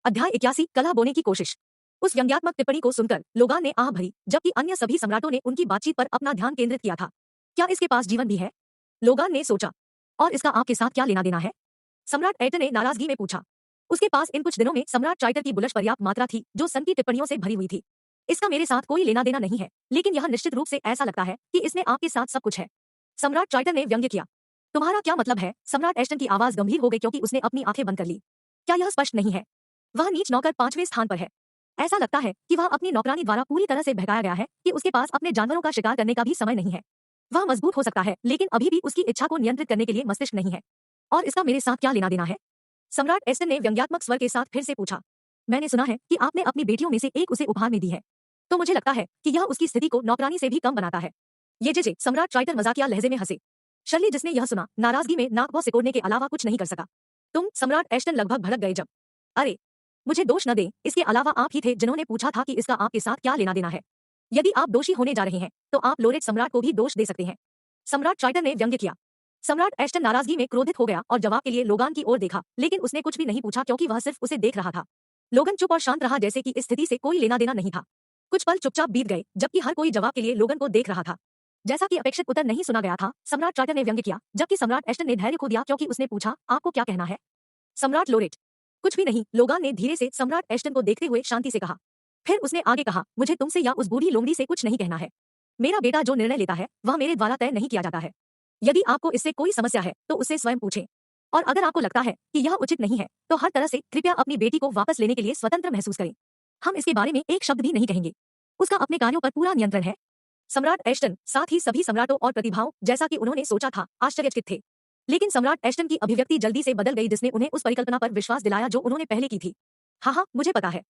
अध्याय 81 कलह बोने की कोशिश। उस व्यंग्यात्मक टिप्पणी को सुनकर लोगान ने आह भरी, जबकि अन्य सभी सम्राटों ने उनकी बातचीत पर अपना ध्यान केंद्रित किया था। क्या इसके पास जीवन भी है? लोगान ने सोचा। और इसका आपके साथ क्या लेना देना है? सम्राट एर्टन ने नाराजगी में पूछा। उसके पास इन कुछ दिनों में सम्राट ट्राइटर की बुलिश पर्याप्त मात्रा थी, जो सन की टिप्पणियों से भरी हुई थी। इसका मेरे साथ कोई लेना देना नहीं है, लेकिन यह निश्चित रूप से ऐसा लगता है कि इसने आपके साथ सब कुछ है। सम्राट ट्राइटर ने व्यंग्य किया। तुम्हारा क्या मतलब है? सम्राट एस्टन की आवाज गंभीर हो गई क्योंकि उसने अपनी आंखें बंद कर ली। क्या यह स्पष्ट नहीं है? वह नीच नौकर 5वें स्थान पर है। ऐसा लगता है कि वह अपनी नौकरानी द्वारा पूरी तरह से बहकाया गया है कि उसके पास अपने जानवरों का शिकार करने का भी समय नहीं है। वह मजबूत हो सकता है, लेकिन अभी भी उसकी इच्छा को नियंत्रित करने के लिए मस्तिष्क नहीं है। और इसका मेरे साथ क्या लेना देना है? सम्राट एस्टन ने व्यंग्यात्मक स्वर के साथ फिर से पूछा। मैंने सुना है कि आपने अपनी बेटियों में से एक उसे उपहार में दी है, तो मुझे लगता है कि यह उसकी स्थिति को नौकरानी से भी कम बनाता है। ये जे सम्राट ट्राइटर मजाकिया लहजे में हंसे। शर्ली जिसने यह सुना, नाराजगी में नाक भौं सिकोड़ने के अलावा कुछ नहीं कर सका। तुम? सम्राट एस्टन लगभग भड़क गए जब। अरे, मुझे दोष न दें, इसके अलावा आप ही थे जिन्होंने पूछा था कि इसका आपके साथ क्या लेना देना है। यदि आप दोषी होने जा रहे हैं, तो आप लोरेट सम्राट को भी दोष दे सकते हैं। सम्राट ट्राइटर ने व्यंग्य किया। सम्राट एस्टन नाराजगी में क्रोधित हो गया और जवाब के लिए लोगान की ओर देखा, लेकिन उसने कुछ भी नहीं पूछा क्योंकि वह सिर्फ उसे देख रहा था। लोगन चुप और शांत रहा, जैसे कि इस स्थिति से कोई लेना देना नहीं था। कुछ पल चुपचाप बीत गए, जबकि हर कोई जवाब के लिए लोगन को देख रहा था। जैसा कि अपेक्षित उत्तर नहीं सुना गया था, सम्राट ट्राइटर ने व्यंग्य किया, जबकि सम्राट एस्टन ने धैर्य खो दिया क्योंकि उसने पूछा, आपको क्या कहना है? सम्राट लोरेट। कुछ भी नहीं, लोगान ने धीरे से सम्राट एस्टन को देखते हुए शांति से कहा। फिर उसने आगे कहा, मुझे तुमसे या उस बूढ़ी लोमड़ी से कुछ नहीं कहना है। मेरा बेटा जो निर्णय लेता है, वह मेरे द्वारा तय नहीं किया जाता है। यदि आपको इससे कोई समस्या है, तो उससे स्वयं पूछें। और अगर आपको लगता है कि यह उचित नहीं है, तो हर तरह से कृपया अपनी बेटी को वापस लेने के लिए स्वतंत्र महसूस करें। हम इसके बारे में एक शब्द भी नहीं कहेंगे। उसका अपने कार्यों पर पूरा नियंत्रण है। सम्राट एस्टन, साथ ही सभी सम्राटों और प्रतिभाओं, जैसा कि उन्होंने सोचा था, आश्चर्यचकित थे। लेकिन सम्राट एस्टन की अभिव्यक्ति जल्दी से बदल गई, जिसने उन्हें उस परिकल्पना पर विश्वास दिलाया जो उन्होंने पहले की थी। हाँ, मुझे पता है।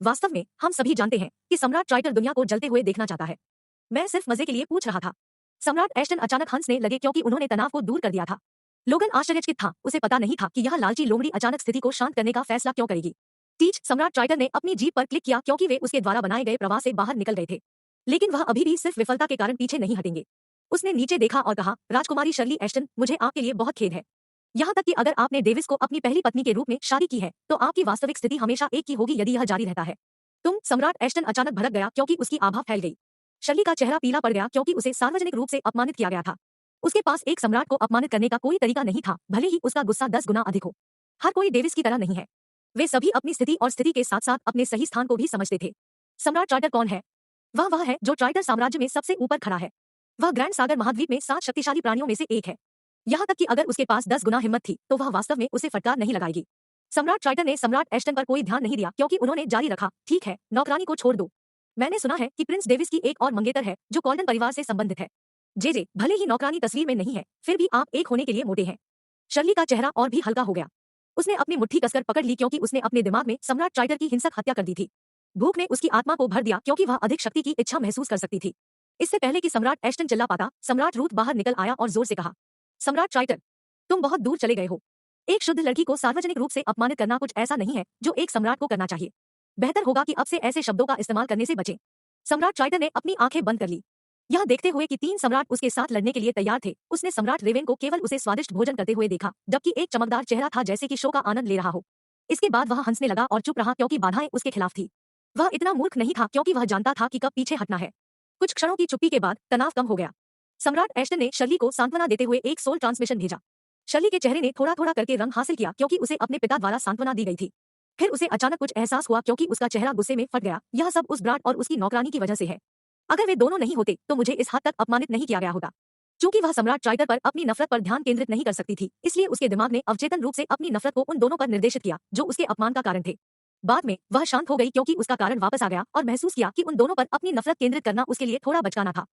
वास्तव में हम सभी जानते हैं कि सम्राट ट्राइटर दुनिया को जलते हुए देखना चाहता है। मैं सिर्फ मजे के लिए पूछ रहा था। सम्राट एस्टन अचानक हंसने लगे क्योंकि उन्होंने तनाव को दूर कर दिया था। लोगन आश्चर्यचकित था, उसे पता नहीं था कि यह लालची लोमड़ी अचानक स्थिति को शांत करने का फैसला क्यों करेगी। टीच, सम्राट ट्राइटर ने अपनी जीभ पर क्लिक किया क्योंकि वे उसके द्वारा बनाए गए प्रवाह से बाहर निकल गए थे। लेकिन वह अभी भी सिर्फ विफलता के कारण पीछे नहीं हटेंगे। उसने नीचे देखा और कहा, राजकुमारी शर्ली एस्टन, मुझे आपके लिए बहुत खेद है। यहाँ तक कि अगर आपने डेविस को अपनी पहली पत्नी के रूप में शादी की है, तो आपकी वास्तविक स्थिति हमेशा एक की होगी यदि यह जारी रहता है। तुम? सम्राट एस्टन अचानक भड़क गया क्योंकि उसकी आभा फैल गई। शर्ली का चेहरा पीला पड़ गया क्योंकि उसे सार्वजनिक रूप से अपमानित किया गया था। उसके पास एक सम्राट को अपमानित करने का कोई तरीका नहीं था, भले ही उसका गुस्सा 10 गुना अधिक हो। हर कोई डेविस की तरह नहीं है। वे सभी अपनी स्थिति और स्थिति के साथ साथ अपने सही स्थान को भी समझते थे। सम्राट ट्राइटर कौन है? वह है जो ट्राइटर साम्राज्य में सबसे ऊपर खड़ा है। वह ग्रैंड सागर महाद्वीप में 7 शक्तिशाली प्राणियों में से एक है। यहाँ तक कि अगर उसके पास 10 गुना हिम्मत थी, तो वह वास्तव में उसे फटकार नहीं लगाएगी। सम्राट ट्राइटर ने सम्राट एस्टन पर कोई ध्यान नहीं दिया क्योंकि उन्होंने जारी रखा, ठीक है, नौकरानी को छोड़ दो। मैंने सुना है कि प्रिंस डेविस की एक और मंगेतर है जो कॉल्डन परिवार से संबंधित है। जे भले ही नौकरानी तस्वीर में नहीं है, फिर भी आप एक होने के लिए मोटे हैं। शर्ली का चेहरा और भी हल्का हो गया। उसने अपनी मुट्ठी कसकर पकड़ ली क्योंकि उसने अपने दिमाग में सम्राट ट्राइटर की हिंसक हत्या कर दी थी। भूख ने उसकी आत्मा को भर दिया क्योंकि वह अधिक शक्ति की इच्छा महसूस कर सकती थी। इससे पहले कि सम्राट एस्टन चिल्ला पाता, सम्राट रूथ बाहर निकल आया और जोर से कहा, सम्राट ट्राइटर, तुम बहुत दूर चले गए हो। एक शुद्ध लड़की को सार्वजनिक रूप से अपमानित करना कुछ ऐसा नहीं है जो एक सम्राट को करना चाहिए। बेहतर होगा कि अब से ऐसे शब्दों का इस्तेमाल करने से बचें। सम्राट ट्राइटर ने अपनी आंखें बंद कर ली। यह देखते हुए कि 3 सम्राट उसके साथ लड़ने के लिए तैयार थे, उसने सम्राट रेवेन को केवल उसे स्वादिष्ट भोजन करते हुए देखा, जबकि एक चमकदार चेहरा था जैसे कि शो का आनंद ले रहा हो। इसके बाद वह हंसने लगा और चुप रहा क्योंकि बाधाएं उसके खिलाफ थी। वह इतना मूर्ख नहीं था क्योंकि वह जानता था कि कब पीछे हटना है। कुछ क्षणों की चुप्पी के बाद तनाव कम हो गया। सम्राट एस्टन ने शर्ली को सांत्वना देते हुए एक सोल ट्रांसमिशन भेजा। शर्ली के चेहरे ने थोड़ा थोड़ा करके रंग हासिल किया क्योंकि उसे अपने पिता द्वारा सांत्वना दी गई थी। फिर उसे अचानक कुछ एहसास हुआ क्योंकि उसका चेहरा गुस्से में फट गया। यह सब उस ब्राट और उसकी नौकरानी की वजह से है। अगर वे दोनों नहीं होते तो मुझे इस हद तक अपमानित नहीं किया गया होता। चूंकि वह सम्राट ट्राइटर पर अपनी नफरत पर ध्यान केंद्रित नहीं कर सकती थी, इसलिए उसके दिमाग ने अवचेतन रूप से अपनी नफरत को उन दोनों पर निर्देशित किया जो उसके अपमान का कारण थे। बाद में वह शांत हो गई क्योंकि उसका कारण वापस आ गया और महसूस किया कि उन दोनों पर अपनी नफरत केंद्रित करना उसके लिए थोड़ा बचकाना था।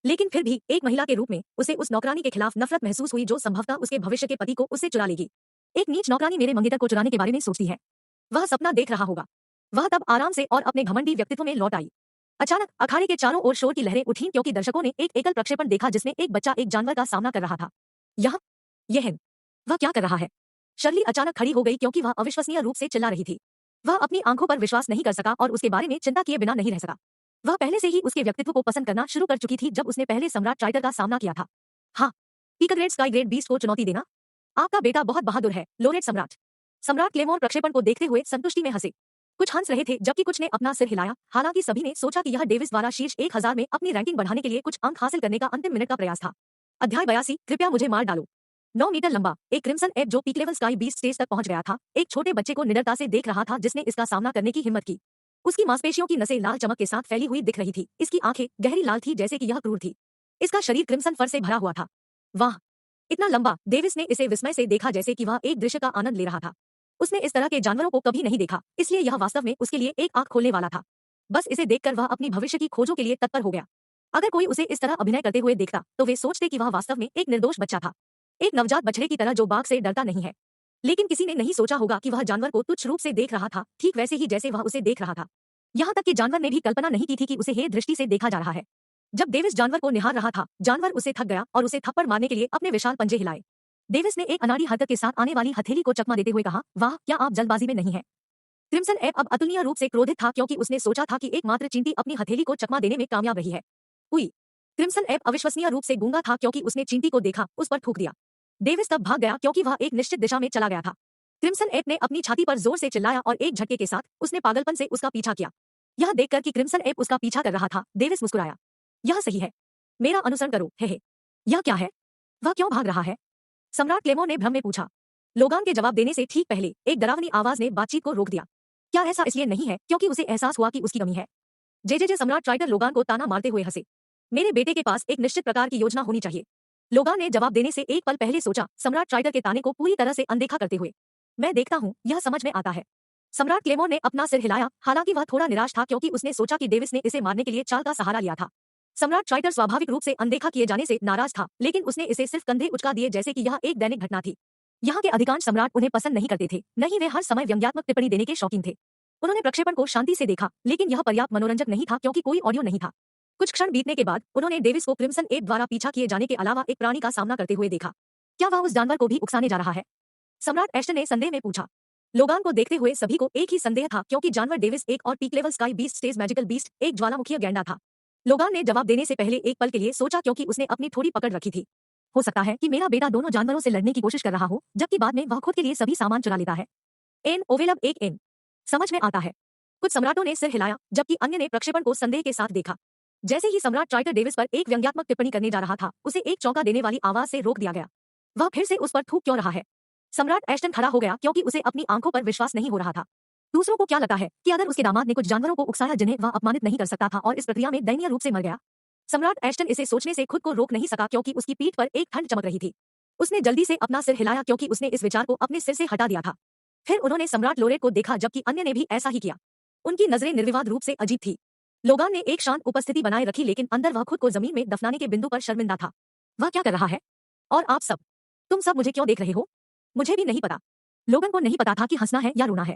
लेकिन फिर भी एक महिला के रूप में उसे उस नौकरानी के खिलाफ नफरत महसूस हुई जो संभवतः उसके भविष्य के पति को उससे चुरा लेगी। एक नीच नौकरानी मेरे मंगेतर को चुराने के बारे में सोचती है। वह सपना देख रहा होगा। वह तब आराम से और अपने घमंडी व्यक्तित्व में लौट आई। अचानक अखाड़े के चारों ओर शोर की लहरें उठीं क्योंकि दर्शकों ने एक एकल प्रक्षेपण देखा जिसमें एक बच्चा एक जानवर का सामना कर रहा था। यह वह क्या कर रहा है? शर्ली अचानक खड़ी हो गई क्योंकि वह अविश्वसनीय रूप से चिल्ला रही थी। वह अपनी आंखों पर विश्वास नहीं कर सका और उसके बारे में चिंता किए बिना नहीं रह सका। वह पहले से ही उसके व्यक्तित्व को पसंद करना शुरू कर चुकी थी जब उसने पहले सम्राट ट्राइटर का सामना किया था। हाँ, पीकग्रेड स्काई ग्रेड बीस्ट को चुनौती देना। आपका बेटा बहुत बहादुर है, लोरेट सम्राट। सम्राट क्लेमोर प्रक्षेपण को देखते हुए संतुष्टि में हंसे। कुछ हंस रहे थे जबकि कुछ ने अपना सिर हिलाया। हालांकि सभी ने सोचा कि यह डेविस द्वारा शीर्ष 1000 में अपनी रैंकिंग बढ़ाने के लिए कुछ अंक हासिल करने का अंतिम मिनट का प्रयास था। अध्याय 82, कृपया मुझे मार डालो। 9 मीटर लंबा एक क्रिम्सन एप जो peak level sky beast stage तक पहुंच गया था, एक छोटे बच्चे को निडरता से देख रहा था जिसने इसका सामना करने की हिम्मत की। उसकी मांसपेशियों की नसें लाल चमक के साथ फैली हुई दिख रही थी। इसकी आंखें गहरी लाल थी जैसे कि यह क्रूर थी। इसका शरीर क्रिम्सन फर से भरा हुआ था। वाह, इतना लंबा! डेविस ने इसे विस्मय से देखा जैसे कि वह एक दृश्य का आनंद ले रहा था। उसने इस तरह के जानवरों को कभी नहीं देखा, इसलिए यह वास्तव में उसके लिए एक आंख खोलने वाला था। बस इसे देखकर वह अपनी भविष्य की खोजों के लिए तत्पर हो गया। अगर कोई उसे इस तरह अभिनय करते हुए देखता तो वे सोचते कि वह वास्तव में एक निर्दोष बच्चा था, एक नवजात बछड़े की तरह जो बाघ से डरता नहीं है। लेकिन किसी ने नहीं सोचा होगा कि वह जानवर को तुच्छ रूप से देख रहा था, ठीक वैसे ही जैसे वह उसे देख रहा था। यहाँ तक कि जानवर ने भी कल्पना नहीं की थी कि उसे हे दृष्टि से देखा जा रहा है। जब डेविस जानवर को निहार रहा था, जानवर उसे थक गया और उसे थप्पड़ मारने के लिए अपने विशाल पंजे हिलाए। डेविस ने एक अनाड़ी हरकत के साथ आने वाली हथेली को चकमा देते हुए कहा, वाह, क्या आप जल्दबाजी में नहीं है? क्रिम्सन एप अब अतुलनीय रूप से क्रोधित था क्योंकि उसने सोचा था कि एकमात्र चींटी अपनी हथेली को चकमा देने में कामयाब रही है। हुई। क्रिम्सन एप अविश्वसनीय रूप से गूंगा था क्योंकि उसने चींटी को देखा, उस पर थूक दिया। डेविस तब भाग गया क्योंकि वह एक निश्चित दिशा में चला गया था। क्रिम्सन एप ने अपनी छाती पर जोर से चिल्लाया और एक झटके के साथ उसने पागलपन से उसका पीछा किया। यह देखकर कि क्रिम्सन एप उसका पीछा कर रहा था, डेविस मुस्कुराया। यह सही है, मेरा अनुसरण करो। हे, यह क्या है? वह क्यों भाग रहा है? सम्राट क्लेमो ने भ्रम में पूछा। लोगान के जवाब देने से ठीक पहले एक डरावनी आवाज ने बातचीत को रोक दिया। क्या ऐसा इसलिए नहीं है क्योंकि उसे एहसास हुआ कि उसकी कमी है? जे सम्राट ट्राइटर लोगान को ताना मारते हुए हंसे। मेरे बेटे के पास एक निश्चित प्रकार की योजना होनी चाहिए। लोगान ने जवाब देने से एक पल पहले सोचा, सम्राट ट्राइटर के ताने को पूरी तरह से अनदेखा करते हुए। मैं देखता हूँ, यह समझ में आता है। सम्राट क्लेमो ने अपना सिर हिलाया, हालांकि वह थोड़ा निराश था क्योंकि उसने सोचा कि डेविस ने इसे मारने के लिए चाल का सहारा लिया था। सम्राट ट्राइटर स्वाभाविक रूप से अनदेखा किए जाने से नाराज था, लेकिन उसने इसे सिर्फ कंधे उचका दिए जैसे कि यह एक दैनिक घटना थी। यहाँ के अधिकांश सम्राट उन्हें पसंद नहीं करते थे, नहीं वे हर समय व्यंग्यात्मक टिप्पणी देने के शौकीन थे। उन्होंने प्रक्षेपण को शांति से देखा, लेकिन यह पर्याप्त मनोरंजक नहीं था क्योंकि कोई ऑडियो नहीं था। कुछ क्षण बीतने के बाद उन्होंने डेविस को क्रिम्सन एप द्वारा पीछा किए जाने के अलावा एक प्राणी का सामना करते हुए देखा। क्या वह उस जानवर को भी उकसाने जा रहा है? सम्राट एश्टन ने संदेह में पूछा। लोगान को देखते हुए सभी को एक ही संदेह था क्योंकि जानवर डेविस एक और peak level sky beast stage magical beast, एक ज्वालामुखीय गैंडा था। लोगान ने जवाब देने से पहले एक पल के लिए सोचा क्योंकि उसने अपनी थोड़ी पकड़ रखी थी। हो सकता है कि मेरा बेटा दोनों जानवरों से लड़ने की कोशिश कर रहा हो, जबकि बाद में वह खुद के लिए सभी सामान चुरा लेता है। एन ओवेलब एक एन। समझ में आता है। कुछ सम्राटों ने सिर हिलाया, जबकि अन्य ने प्रक्षेपण को संदेह के साथ देखा। जैसे ही सम्राट ट्राइटर डेविस पर एक व्यंग्यात्मक टिप्पणी करने जा रहा था, उसे एक चौंका देने वाली आवाज से रोक दिया गया। वह फिर से उस पर थूक क्यों रहा है? सम्राट एश्टन खड़ा हो गया क्योंकि उसे अपनी आंखों पर विश्वास नहीं हो रहा था। दूसरों को क्या लगता है कि अगर उसके दामाद ने कुछ जानवरों को उकसाया जिन्हें वह अपमानित नहीं कर सकता था और इस प्रक्रिया में दयनीय रूप से मर गया? सम्राट एश्टन इसे सोचने से खुद को रोक नहीं सका क्योंकि उसकी पीठ पर एक ठंड चमक रही थी। उसने जल्दी से अपना सिर हिलाया क्योंकि उसने इस विचार को अपने सिर से हटा दिया था। फिर उन्होंने सम्राट लोरेट को देखा, जबकि अन्य ने भी ऐसा ही किया। उनकी नजरें निर्विवाद रूप से अजीब थी। लोगान ने एक शांत उपस्थिति बनाए रखी, लेकिन अंदर वह खुद को जमीन में दफनाने के बिंदु पर शर्मिंदा था। वह क्या कर रहा है? और आप सब, तुम सब मुझे क्यों देख रहे हो? मुझे भी नहीं पता। लोगन को नहीं पता था कि हंसना है या रोना है,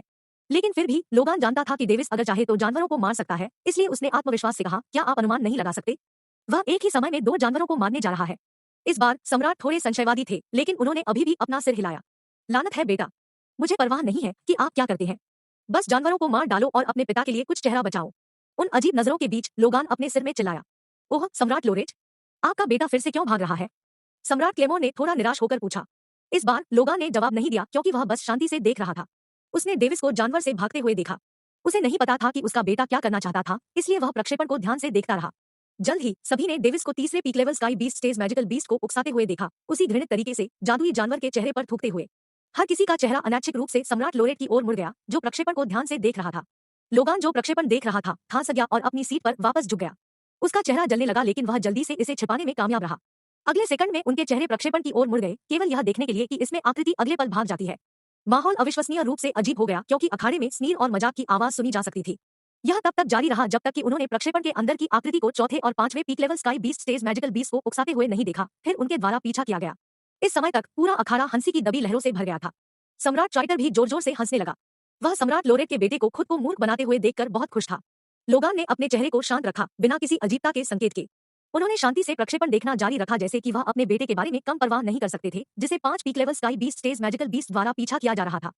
लेकिन फिर भी लोगान जानता था कि डेविस अगर चाहे तो जानवरों को मार सकता है, इसलिए उसने आत्मविश्वास से कहा, क्या आप अनुमान नहीं लगा सकते? वह एक ही समय में 2 जानवरों को मारने जा रहा है। इस बार सम्राट थोड़े संशयवादी थे, लेकिन उन्होंने अभी भी अपना सिर हिलाया। लानत है बेटा, मुझे परवाह नहीं है कि आप क्या करते हैं। बस जानवरों को मार डालो और अपने पिता के लिए कुछ चेहरा बचाओ। उन अजीब नजरों के बीच लोगान अपने सिर में चिल्लाया, ओह सम्राट लोरेट, आपका बेटा फिर से क्यों भाग रहा है? सम्राट क्लेमो ने थोड़ा निराश होकर पूछा। इस बार लोगान ने जवाब नहीं दिया क्योंकि वह बस शांति से देख रहा था। उसने डेविस को जानवर से भागते हुए देखा। उसे नहीं पता था कि उसका बेटा क्या करना चाहता था, इसलिए वह प्रक्षेपण को ध्यान से देखता रहा। जल्द ही सभी ने डेविस को तीसरे peak level sky beast stage magical beast को उकसाते हुए देखा, उसी घृणित तरीके से जादुई जानवर के चेहरे पर थूकते हुए। हर किसी का चेहरा अनैच्छिक रूप से सम्राट लोरेट की ओर मुड़ गया, जो प्रक्षेपण को ध्यान से देख रहा था। लोगान जो प्रक्षेपण देख रहा था, था सक गया और अपनी सीट पर वापस झुक गया। उसका चेहरा जलने लगा, लेकिन वह जल्दी से इसे छिपाने में कामयाब रहा। अगले सेकंड में उनके चेहरे प्रक्षेपण की ओर मुड़ गए, केवल यह देखने के लिए कि इसमें आकृति अगले पल भाग जाती है। माहौल अविश्वसनीय रूप से अजीब हो गया क्योंकि अखाड़े में स्नीर और मजाक की आवाज सुनी जा सकती थी। यह तब तक जारी रहा जब तक कि उन्होंने प्रक्षेपण के अंदर की आकृति को चौथे और 5वें peak level sky beast stage magical beast को उकसाते हुए नहीं देखा, फिर उनके द्वारा पीछा किया गया। इस समय तक पूरा अखाड़ा हंसी की दबी लहरों से भर गया था। सम्राट ट्राइटर भी जोर जोर से हंसने लगा। वह सम्राट लोरेट के बेटे को खुद को मूर्ख बनाते हुए देखकर बहुत खुश था। लोगान ने अपने चेहरे को शांत रखा, बिना किसी अजीबता के संकेत के। उन्होंने शांति से प्रक्षेपण देखना जारी रखा, जैसे कि वह अपने बेटे के बारे में कम परवाह नहीं कर सकते थे, जिसे 5 peak level sky beast stage magical beast द्वारा पीछा किया जा रहा था।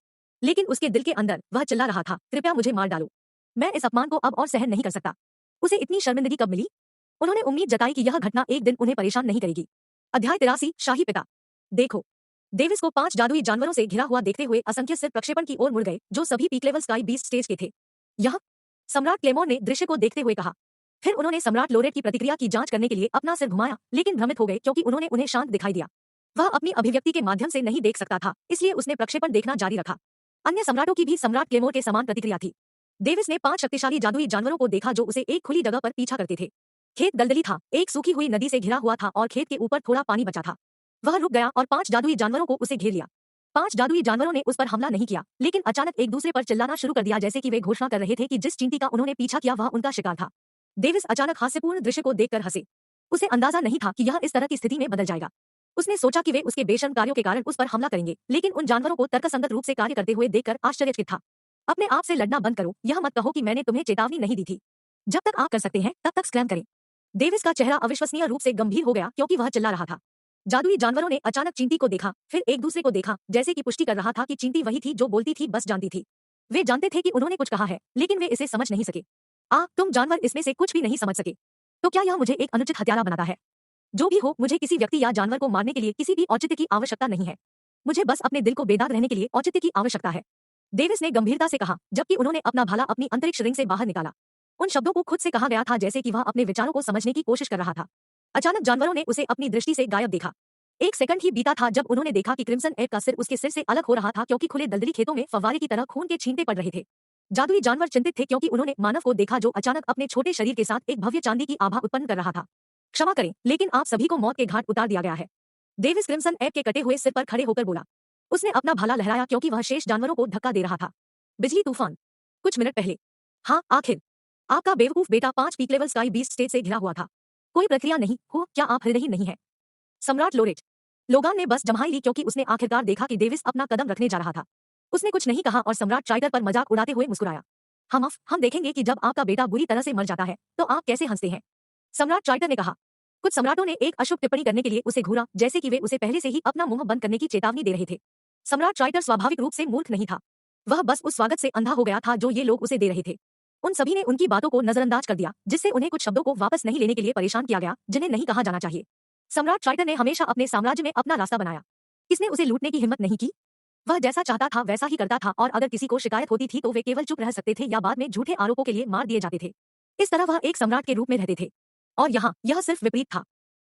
लेकिन उसके दिल के अंदर वह चिल्ला रहा था, कृपया मुझे मार डालो, मैं इस अपमान को अब और सहन नहीं कर सकता। उसे इतनी शर्मिंदगी कब मिली? उन्होंने उम्मीद जताई कि यह घटना एक दिन उन्हें परेशान नहीं करेगी। अध्याय 83, शाही पिता। देखो, डेविस को 5 जादुई जानवरों से घिरा हुआ देखते हुए असंख्य सिर प्रक्षेपण की ओर मुड़ गए, जो सभी peak level sky beast stage के थे। यह सम्राट क्लेमोर ने दृश्य को देखते हुए कहा। फिर उन्होंने सम्राट लोरेट की प्रतिक्रिया की जांच करने के लिए अपना सिर घुमाया, लेकिन भ्रमित हो गए क्योंकि उन्होंने उन्हें शांत दिखाई दिया। वह अपनी अभिव्यक्ति के माध्यम से नहीं देख सकता था, इसलिए उसने प्रक्षेपण देखना जारी रखा। अन्य सम्राटों की भी सम्राट क्लेमोर के समान प्रतिक्रिया थी। डेविस ने 5 शक्तिशाली जादुई जानवरों को देखा जो उसे एक खुली जगह पर पीछा करते थे। खेत दलदली था, एक सूखी हुई नदी से घिरा हुआ था और खेत के ऊपर थोड़ा पानी बचा था। वह रुक गया और 5 जादुई जानवरों को उसे घेर लिया। 5 जादुई जानवरों ने उस पर हमला नहीं किया, लेकिन अचानक एक दूसरे पर चिल्लाना शुरू कर दिया, जैसे कि वे घोषणा कर रहे थे कि जिस चींटी का उन्होंने पीछा किया वह उनका शिकार था। डेविस अचानक हास्यपूर्ण दृश्य को देखकर हंसे। उसे अंदाजा नहीं था कि यह इस तरह की स्थिति में बदल जाएगा। उसने सोचा कि वे उसके बेशर्म कार्यों के कारण उस पर हमला करेंगे, लेकिन उन जानवरों को तर्कसंगत रूप से कार्य करते हुए देखकर आश्चर्यचकित था। अपने आप से लड़ना बंद करो, यह मत कहो कि मैंने तुम्हें चेतावनी नहीं दी थी। जब तक आप कर सकते हैं तब तक स्क्रैम करें। डेविस का चेहरा अविश्वसनीय रूप से गंभीर हो गया क्योंकि वह चिल्ला रहा था। जादुई जानवरों ने अचानक चींटी को देखा, फिर एक दूसरे को देखा, जैसे कि पुष्टि कर रहा था कि चींटी वही थी जो बोलती थी, बस जानती थी। वे जानते थे कि उन्होंने कुछ कहा है, लेकिन वे इसे समझ नहीं सके। तुम जानवर इसमें से कुछ भी नहीं समझ सके। तो क्या यह मुझे एक अनुचित हत्यारा बनाता है? जो भी हो, मुझे किसी व्यक्ति या जानवर को मारने के लिए किसी भी औचित्य की आवश्यकता नहीं है। मुझे बस अपने दिल को बेदाग रहने के लिए औचित्य की आवश्यकता है। डेविस ने गंभीरता से कहा, जबकि उन्होंने अपना भाला अपनी अंतरिक्ष रिंग से बाहर निकाला। उन शब्दों को खुद से कहा गया था जैसे कि वह अपने विचारों को समझने की कोशिश कर रहा था। अचानक जानवरों ने उसे अपनी दृष्टि से गायब देखा। एक सेकंड ही बीता था जब उन्होंने देखा कि क्रिम्सन एब का सिर उसके सिर से अलग हो रहा था क्योंकि खुले दलदली खेतों में फव्वारे की तरह खून के छींटे पड़ रहे थे। जादुई जानवर चिंतित थे क्योंकि उन्होंने मानव को देखा जो अचानक अपने छोटे शरीर के साथ एक भव्य चांदी की आभा उत्पन्न कर रहा था। क्षमा करें, लेकिन आप सभी को मौत के घाट उतार दिया गया है। डेविस क्रिम्सन एब के कटे हुए सिर पर खड़े होकर बोला। उसने अपना भाला लहराया क्योंकि वह शेष जानवरों को धक्का दे रहा था। बिजली तूफान। कुछ मिनट पहले। हाँ, आखिर आपका बेवकूफ बेटा 5 peak level sky beast stage से घिरा हुआ था। कोई प्रक्रिया नहीं हो, क्या आप हृदयहीन नहीं है? सम्राट लोरेट। लोगान ने बस जम्हाई ली क्योंकि उसने आखिरकार देखा कि डेविस अपना कदम रखने जा रहा था। उसने कुछ नहीं कहा और सम्राट ट्राइटर पर मजाक उड़ाते हुए मुस्कुराया। हम देखेंगे कि जब आपका बेटा बुरी तरह से मर जाता है तो आप कैसे हंसते हैं। सम्राट ट्राइटर ने कहा। कुछ सम्राटों ने एक अशुभ टिप्पणी करने के लिए उसे घूरा, जैसे कि वे उसे पहले से ही अपना मुंह बंद करने की चेतावनी दे रहे थे। सम्राट ट्राइटर स्वाभाविक रूप से मूर्ख नहीं था। वह बस उस स्वागत से अंधा हो गया था जो ये लोग उसे दे रहे थे। उन सभी ने उनकी बातों को नजरअंदाज कर दिया, जिससे उन्हें कुछ शब्दों को वापस नहीं लेने के लिए परेशान किया गया जिन्हें नहीं कहा जाना चाहिए। सम्राट ट्राइटर ने हमेशा अपने साम्राज्य में अपना रास्ता बनाया। किसने उसे लूटने की हिम्मत नहीं की? वह जैसा चाहता था वैसा ही करता था और अगर किसी को शिकायत होती थी तो वे केवल चुप रह सकते थे या बाद में झूठे आरोपों के लिए मार दिए जाते थे। इस तरह वह एक सम्राट के रूप में रहते थे। और यहाँ यह सिर्फ विपरीत था।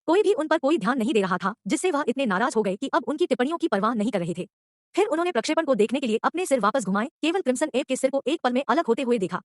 कोई भी उन पर कोई ध्यान नहीं दे रहा था, जिससे वह इतने नाराज हो गए कि अब उनकी टिप्पणियों की परवाह नहीं कर रहे थे। फिर उन्होंने प्रक्षेपण को देखने के लिए अपने सिर वापस घुमाए, केवल क्रिम्सन एब के सिर को एक पल में अलग होते हुए देखा।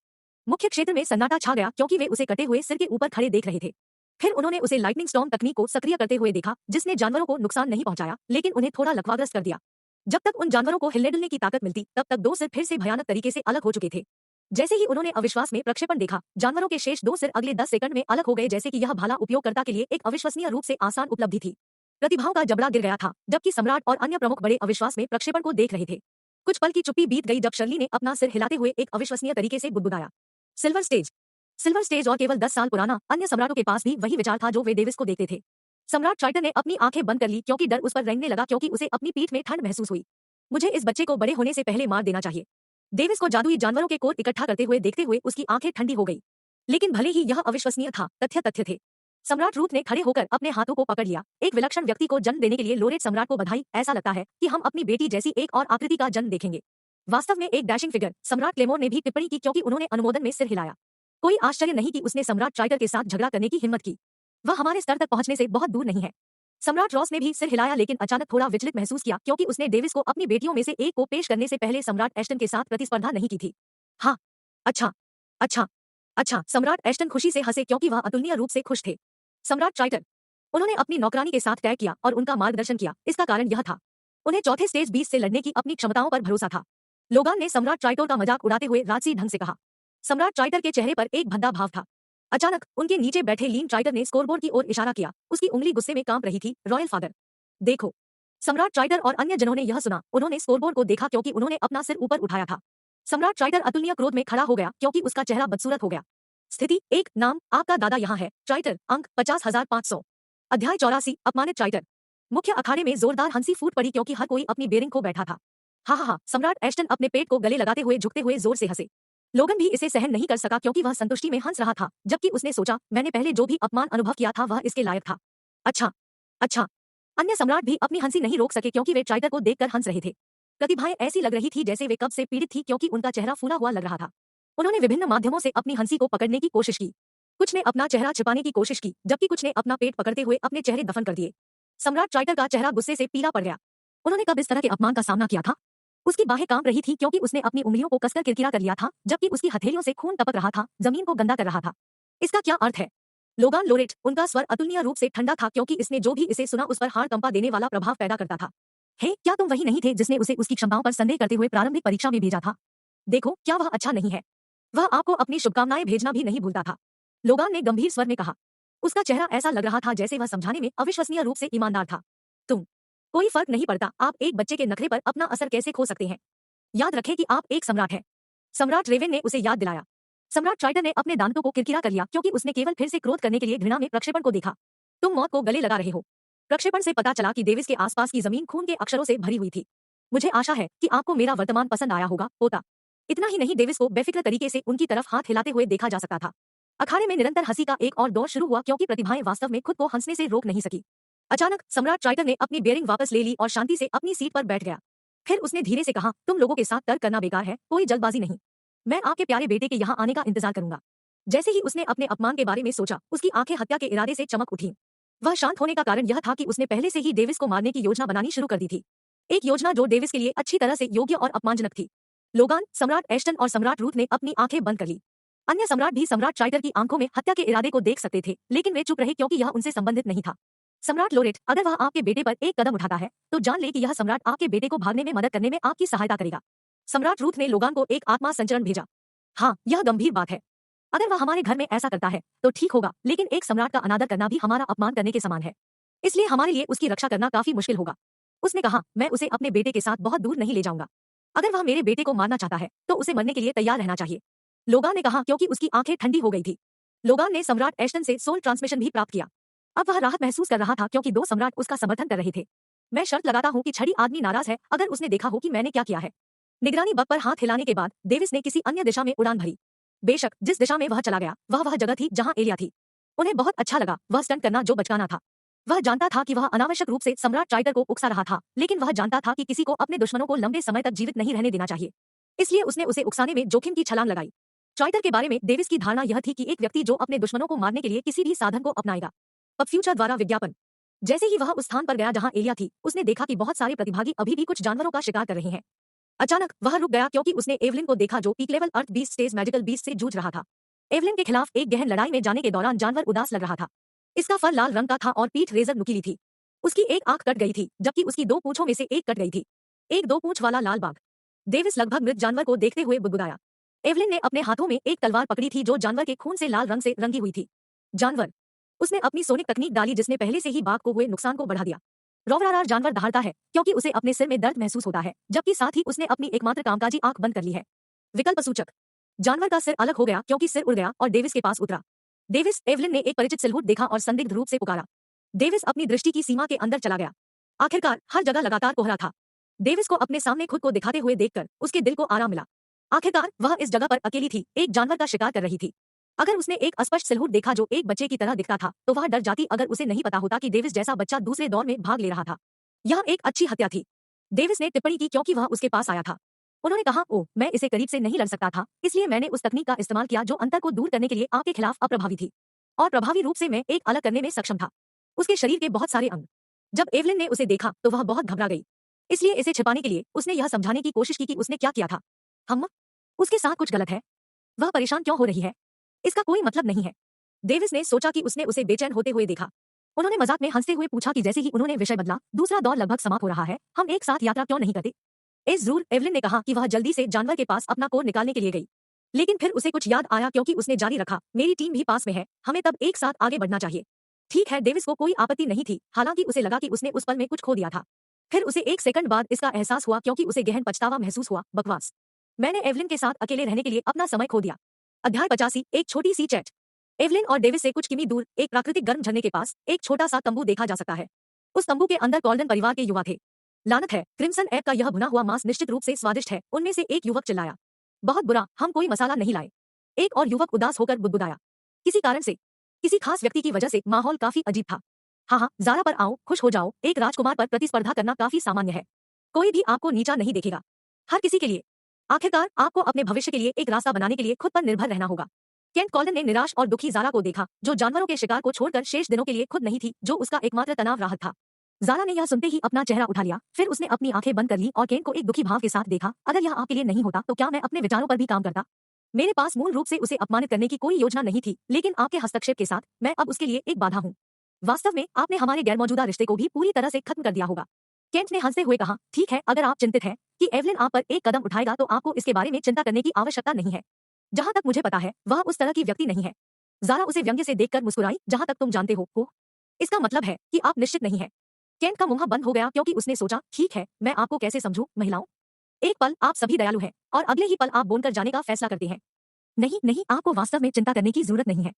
मुख्य क्षेत्र में सन्नाटा छा गया क्योंकि वे उसे कटे हुए सिर के ऊपर खड़े देख रहे थे। फिर उन्होंने उसे लाइटनिंग स्टॉर्म तकनीक को सक्रिय करते हुए देखा, जिसने जानवरों को नुकसान नहीं पहुंचाया लेकिन उन्हें थोड़ा लकवाग्रस्त कर दिया। जब तक उन जानवरों को हिलने डुलने की ताकत मिलती तब तक 2 सिर फिर से भयानक तरीके से अलग हो चुके थे। जैसे ही उन्होंने अविश्वास में प्रक्षेपण देखा, जानवरों के शेष 2 सिर अगले 10 सेकंड में अलग हो गए, जैसे कि यह भाला उपयोगकर्ता के लिए एक अविश्वसनीय रूप से आसान उपलब्धि थी। प्रतिभाओं का जबड़ा गिर गया था, जबकि सम्राट और अन्य प्रमुख बड़े अविश्वास में प्रक्षेपण को देख रहे थे। कुछ पल की चुप्पी बीत गई जब शर्ली ने अपना सिर हिलाते हुए एक अविश्वसनीय तरीके से बुदबुदाया। Silver stage. सिल्वर स्टेज और केवल 10 साल पुराना। अन्य सम्राटों के पास भी वही विचार था जो वे डेविस को देखते थे। सम्राट ट्राइटर ने अपनी आंखें बंद कर ली क्योंकि डर उस पर रेंगने लगा क्योंकि उसे अपनी पीठ में ठंड महसूस हुई। मुझे इस बच्चे को बड़े होने से पहले मार देना चाहिए। डेविस को जादुई जानवरों के कोट इकट्ठा करते हुए देखते हुए उसकी आंखें ठंडी हो गई। लेकिन भले ही यह अविश्वसनीय था, तथ्य थे। सम्राट रूथ ने खड़े होकर अपने हाथों को पकड़ लिया। एक विलक्षण व्यक्ति को जन्म देने के लिए लोरेट सम्राट को बधाई। ऐसा लगता है कि हम अपनी बेटी जैसी एक और आकृति का जन्म देखेंगे। वास्तव में एक डैशिंग फिगर। सम्राट क्लेमोर ने भी टिप्पणी की क्योंकि उन्होंने अनुमोदन में सिर हिलाया। कोई आश्चर्य नहीं कि उसने सम्राट ट्राइटर के साथ झगड़ा करने की हिम्मत की। वह हमारे स्तर तक पहुंचने से बहुत दूर नहीं है। सम्राट रॉस ने भी सिर हिलाया लेकिन अचानक थोड़ा विचलित महसूस किया क्योंकि उसने डेविस को अपनी बेटियों में से एक को पेश करने से पहले सम्राट एस्टन के साथ प्रतिस्पर्धा नहीं की थी। हाँ, अच्छा, अच्छा, अच्छा। सम्राट एस्टन खुशी से हंसे क्योंकि वह अतुलनीय रूप से खुश थे। सम्राट ट्राइटर। उन्होंने अपनी नौकरानी के साथ तय किया और उनका मार्गदर्शन किया। इसका कारण यह था, उन्हें चौथे स्टेज 20 से लड़ने की अपनी क्षमताओं पर भरोसा था। लोगान ने सम्राट ट्राइटर का मजाक उड़ाते हुए राजसी ढंग से कहा। सम्राट ट्राइटर के चेहरे पर एक भद्दा भाव था। अचानक उनके नीचे बैठे लीन ट्राइटर ने स्कोरबोर्ड की ओर इशारा किया। उसकी उंगली गुस्से में कांप रही थी। रॉयल फादर, देखो। सम्राट ट्राइटर और अन्य जनों ने यह सुना। उन्होंने स्कोरबोर्ड को देखा क्योंकि उन्होंने अपना सिर ऊपर उठाया था। सम्राट ट्राइटर अतुलनीय क्रोध में खड़ा हो गया क्योंकि उसका चेहरा बदसूरत हो गया। स्थिति 1, नाम आपका दादा यहाँ है, ट्राइटर, अंक 50,500। अध्याय 84, अपमानित ट्राइटर। मुख्य अखाड़े में जोरदार हंसी फूट पड़ी क्योंकि हर कोई अपनी बेरिंग को बैठा था। हा। सम्राट एस्टन अपने पेट को गले लगाते हुए झुकते हुए जोर से हंसे। लोगन भी इसे सहन नहीं कर सका क्योंकि वह संतुष्टि में हंस रहा था, जबकि उसने सोचा, मैंने पहले जो भी अपमान अनुभव किया था वह इसके लायक था। अच्छा। अन्य सम्राट भी अपनी हंसी नहीं रोक सके क्योंकि वे ट्राइटर को देखकर हंस रहे थे। प्रतिभाएं ऐसी लग रही थी जैसे वे कब से पीड़ित थी क्योंकि उनका चेहरा फूला हुआ लग रहा था। उन्होंने विभिन्न माध्यमों से अपनी हंसी को पकड़ने की कोशिश की। कुछ ने अपना चेहरा छिपाने की कोशिश की, जबकि कुछ ने अपना पेट पकड़ते हुए अपने चेहरे दफन कर दिए। सम्राट ट्राइटर का चेहरा गुस्से से पीला पड़ गया। उन्होंने कब इस तरह के अपमान का सामना किया था? उसकी बाहें कांप रही थी क्योंकि उसने अपनी उंगलियों को कसकर किरकिरा कर लिया था, जबकि उसकी हथेलियों से खून टपक रहा था, जमीन को गंदा कर रहा था। इसका क्या अर्थ है? लोगान लोरेट, उनका स्वर अतुलनीय रूप से ठंडा था क्योंकि इसने जो भी इसे सुना उस पर हाड़ कंपा देने वाला प्रभाव पैदा करता था। हे, क्या तुम वही नहीं थे जिसने उसे उसकी क्षमताओं पर संदेह करते हुए प्रारंभिक परीक्षा में भेजा था? देखो, क्या वह अच्छा नहीं है? वह आपको अपनी शुभकामनाएं भेजना भी नहीं भूलता था। लोगान ने गंभीर स्वर में कहा। उसका चेहरा ऐसा लग रहा था जैसे वह समझाने में अविश्वसनीय रूप से ईमानदार था। तुम, कोई फर्क नहीं पड़ता आप एक बच्चे के नखरे पर अपना असर कैसे खो सकते हैं। याद रखें कि आप एक सम्राट हैं। सम्राट रेवेन ने उसे याद दिलाया। सम्राट ट्राइटर ने अपने दांतों को किरकिरा कर लिया क्योंकि उसने केवल फिर से क्रोध करने के लिए घृणा में प्रक्षेपण को देखा। तुम मौत को गले लगा रहे हो। प्रक्षेपण से पता चला कि डेविस के आसपास की जमीन खून के अक्षरों से भरी हुई थी। मुझे आशा है कि आपको मेरा वर्तमान पसंद आया होगा, पोता। इतना ही नहीं, डेविस को बेफिक्र तरीके से उनकी तरफ हाथ हिलाते हुए देखा जा सकता था। अखाड़े में निरंतर हंसी का एक और दौर शुरू हुआ क्योंकि प्रतिभाएं वास्तव में खुद को हंसने से रोक नहीं सकी। अचानक सम्राट ट्राइटर ने अपनी बेयरिंग वापस ले ली और शांति से अपनी सीट पर बैठ गया। फिर उसने धीरे से कहा, तुम लोगों के साथ तर्क करना बेकार है, कोई जल्दबाजी नहीं। मैं आपके प्यारे बेटे के यहाँ आने का इंतजार करूंगा। जैसे ही उसने अपने अपमान के बारे में सोचा, उसकी आंखें हत्या के इरादे से चमक उठी। वह शांत होने का कारण यह था कि उसने पहले से ही डेविस को मारने की योजना बनानी शुरू कर दी थी। एक योजना जो डेविस के लिए अच्छी तरह से योग्य और अपमानजनक थी। लोगान, सम्राट एश्टन और सम्राट रूथ ने अपनी आंखें बंद कर ली। अन्य सम्राट भी सम्राट ट्राइटर की आंखों में हत्या के इरादे को देख सकते थे, लेकिन वे चुप रहे क्योंकि यह उनसे संबंधित नहीं था। सम्राट लोरेट, अगर वह आपके बेटे पर एक कदम उठाता है, तो जान ले कि यह सम्राट आपके बेटे को भागने में मदद करने में आपकी सहायता करेगा। सम्राट रूथ ने लोगान को एक आत्मा संचरण भेजा। हाँ, यह गंभीर बात है। अगर वह हमारे घर में ऐसा करता है, तो ठीक होगा, लेकिन एक सम्राट का अनादर करना भी हमारा अपमान करने के समान है। इसलिए हमारे लिए उसकी रक्षा करना काफी मुश्किल होगा। उसने कहा, मैं उसे अपने बेटे के साथ बहुत दूर नहीं ले जाऊंगा। अगर वह मेरे बेटे को मारना चाहता है, तो उसे मरने के लिए तैयार रहना चाहिए। लोगान ने कहा क्योंकि उसकी आंखें ठंडी हो गई थी। लोगान ने सम्राट एश्टन से सोल ट्रांसमिशन भी प्राप्त किया। अब वह राहत महसूस कर रहा था क्योंकि दो सम्राट उसका समर्थन कर रहे थे। मैं शर्त लगाता हूँ कि छड़ी आदमी नाराज है अगर उसने देखा हो कि मैंने क्या किया है। निगरानी बग पर हाथ हिलाने के बाद डेविस ने किसी अन्य दिशा में उड़ान भरी। बेशक जिस दिशा में वह चला गया, वह जगह थी जहां एलिया थी। उन्हें बहुत अच्छा लगा वह स्टंट करना जो बचकाना था। वह जानता था कि वह अनावश्यक रूप से सम्राट ट्राइटर को उकसा रहा था, लेकिन वह जानता था कि किसी को अपने दुश्मनों को लंबे समय तक जीवित नहीं रहने देना चाहिए। इसलिए उसने उसे उकसाने में जोखिम की छलांग लगाई। ट्राइटर के बारे में डेविस की धारणा यह थी कि एक व्यक्ति जो अपने दुश्मनों को मारने के लिए किसी भी साधन को अपनाएगा। अब फ्यूचर द्वारा विज्ञापन। जैसे ही वह उस स्थान पर गया जहां एलिया थी, उसने देखा कि बहुत सारे प्रतिभागी अभी भी कुछ जानवरों का शिकार कर रहे हैं। अचानक वह रुक गया क्योंकि उसने एवलिन को देखा जो पीक लेवल अर्थ बीस्ट स्टेज मैजिकल बीस्ट से जूझ रहा था। एवलिन के खिलाफ एक गहन लड़ाई में जाने के दौरान जानवर उदास लग रहा था। इसका फर लाल रंग का था और पीठ रेजर नुकीली थी। उसकी एक आंख कट गई थी, जबकि उसकी दो पूंछों में से एक कट गई थी। एक दो पूंछ वाला लाल बाघ। डेविस लगभग मृत जानवर को देखते हुए बुदबुदाया। एवलिन ने अपने हाथों में एक तलवार पकड़ी थी जो जानवर के खून से लाल रंग से रंगी हुई थी। जानवर। उसने अपनी सोनिक तकनीक डाली जिसने पहले से ही बाघ को हुए नुकसान को बढ़ा दिया। रोवरारार जानवर दहाड़ता है क्योंकि उसे अपने सिर में दर्द महसूस होता है, जबकि साथ ही उसने अपनी एकमात्र कामकाजी आंख बंद कर ली है। विकल्प सूचक। जानवर का सिर अलग हो गया क्योंकि सिर उड़ गया और डेविस के पास उतरा। डेविस, एवलिन ने एक परिचित सिलहूट देखा और संदिग्ध रूप से पुकारा। डेविस अपनी दृष्टि की सीमा के अंदर चला गया। आखिरकार हर जगह लगातार कोहरा था। डेविस को अपने सामने खुद को दिखाते हुए देखकर उसके दिल को आराम मिला। आखिरकार वह इस जगह पर अकेली थी, एक जानवर का शिकार कर रही थी। अगर उसने एक अस्पष्ट सिलहूट देखा जो एक बच्चे की तरह दिखता था, तो वह डर जाती अगर उसे नहीं पता होता कि डेविस जैसा बच्चा दूसरे दौर में भाग ले रहा था। यह एक अच्छी हत्या थी। डेविस ने टिप्पणी की क्योंकि वह उसके पास आया था। उन्होंने कहा, ओह, मैं इसे करीब से नहीं लड़ सकता था, इसलिए मैंने उस तकनीक का इस्तेमाल किया जो अंतर को दूर करने के लिए आपके खिलाफ अप्रभावी थी। और प्रभावी रूप से मैं एक अलग करने में सक्षम था। उसके शरीर के बहुत सारे अंग। जब एवलिन ने उसे देखा तो वह बहुत घबरा गई। इसलिए इसे छिपाने के लिए उसने यह समझाने की कोशिश की कि उसने क्या किया था। हम, उसके साथ कुछ गलत है। वह परेशान क्यों हो रही है? इसका कोई मतलब नहीं है। डेविस ने सोचा कि उसने उसे बेचैन होते हुए देखा। उन्होंने मजाक में हंसते हुए पूछा कि जैसे ही उन्होंने विषय बदला, दूसरा दौर लगभग समाप्त हो रहा है, हम एक साथ यात्रा क्यों नहीं करते? जरूर, एवलिन ने कहा कि वह जल्दी से जानवर के पास अपना कोर निकालने के लिए गई। लेकिन फिर उसे कुछ याद आया क्योंकि उसने जारी रखा, मेरी टीम भी पास में है, हमें तब एक साथ आगे बढ़ना चाहिए। ठीक है, डेविस को कोई आपत्ति नहीं थी, हालांकि उसे लगा कि उसने उस पल में कुछ खो दिया था। फिर उसे एक सेकंड बाद इसका एहसास हुआ क्योंकि उसे गहन पछतावा महसूस हुआ। बकवास, मैंने एवलिन के साथ अकेले रहने के लिए अपना समय खो दिया। अध्याय 85, एक छोटी सी चैट। एवलिन और डेविस से कुछ किमी दूर एक प्राकृतिक गर्म झरने के पास एक छोटा सा तंबू देखा जा सकता है। उस तंबू के अंदर कॉल्डन परिवार के युवा थे। लानत है, क्रिम्सन एप का यह भुना हुआ मांस निश्चित रूप से स्वादिष्ट है, उनमें से एक युवक चिल्लाया। बहुत बुरा, हम कोई मसाला नहीं लाए। एक और युवक उदास होकर बुदबुदाया। किसी कारण से, किसी खास व्यक्ति की वजह से माहौल काफी अजीब था। हाँ, ज़ारा पर आओ, खुश हो जाओ, एक राजकुमार पर प्रतिस्पर्धा करना काफी सामान्य है। कोई भी आपको नीचा नहीं देखेगा। हर किसी के लिए। आखिरकार आपको अपने भविष्य के लिए एक रास्ता बनाने के लिए खुद पर निर्भर रहना होगा। केंट कॉल्डन ने निराश और दुखी ज़ारा को देखा, जो जानवरों के शिकार को छोड़कर शेष दिनों के लिए खुद नहीं थी, जो उसका एकमात्र तनाव राहत था। ज़ारा ने यह सुनते ही अपना चेहरा उठा लिया, फिर उसने अपनी आंखें बंद कर ली और केंट को एक दुखी भाव के साथ देखा। अगर यह आपके लिए नहीं होता तो क्या मैं अपने विचारों पर भी काम करता? मेरे पास मूल रूप से उसे अपमानित करने की कोई योजना नहीं थी, लेकिन आपके हस्तक्षेप के साथ मैं अब उसके लिए एक बाधा हूँ। वास्तव में आपने हमारे गैरमौजूदा रिश्ते को भी पूरी तरह से खत्म कर दिया होगा। केंट ने हंसते हुए कहा, ठीक है, अगर आप चिंतित हैं कि एवलिन आप पर एक कदम उठाएगा तो आपको इसके बारे में चिंता करने की आवश्यकता नहीं है। जहां तक मुझे पता है वह उस तरह की व्यक्ति नहीं है। ज़ारा उसे व्यंग्य से देखकर मुस्कुराई, जहां तक तुम जानते हो। इसका मतलब है कि आप निश्चित नहीं है। केंट का मुंह बंद हो गया क्योंकि उसने सोचा, ठीक है, मैं आपको कैसे समझूं, महिलाओं। एक पल आप सभी दयालु हैं और अगले ही पल आप बोलकर जाने का फैसला करते हैं। नहीं नहीं, आपको वास्तव में चिंता करने की जरूरत नहीं है।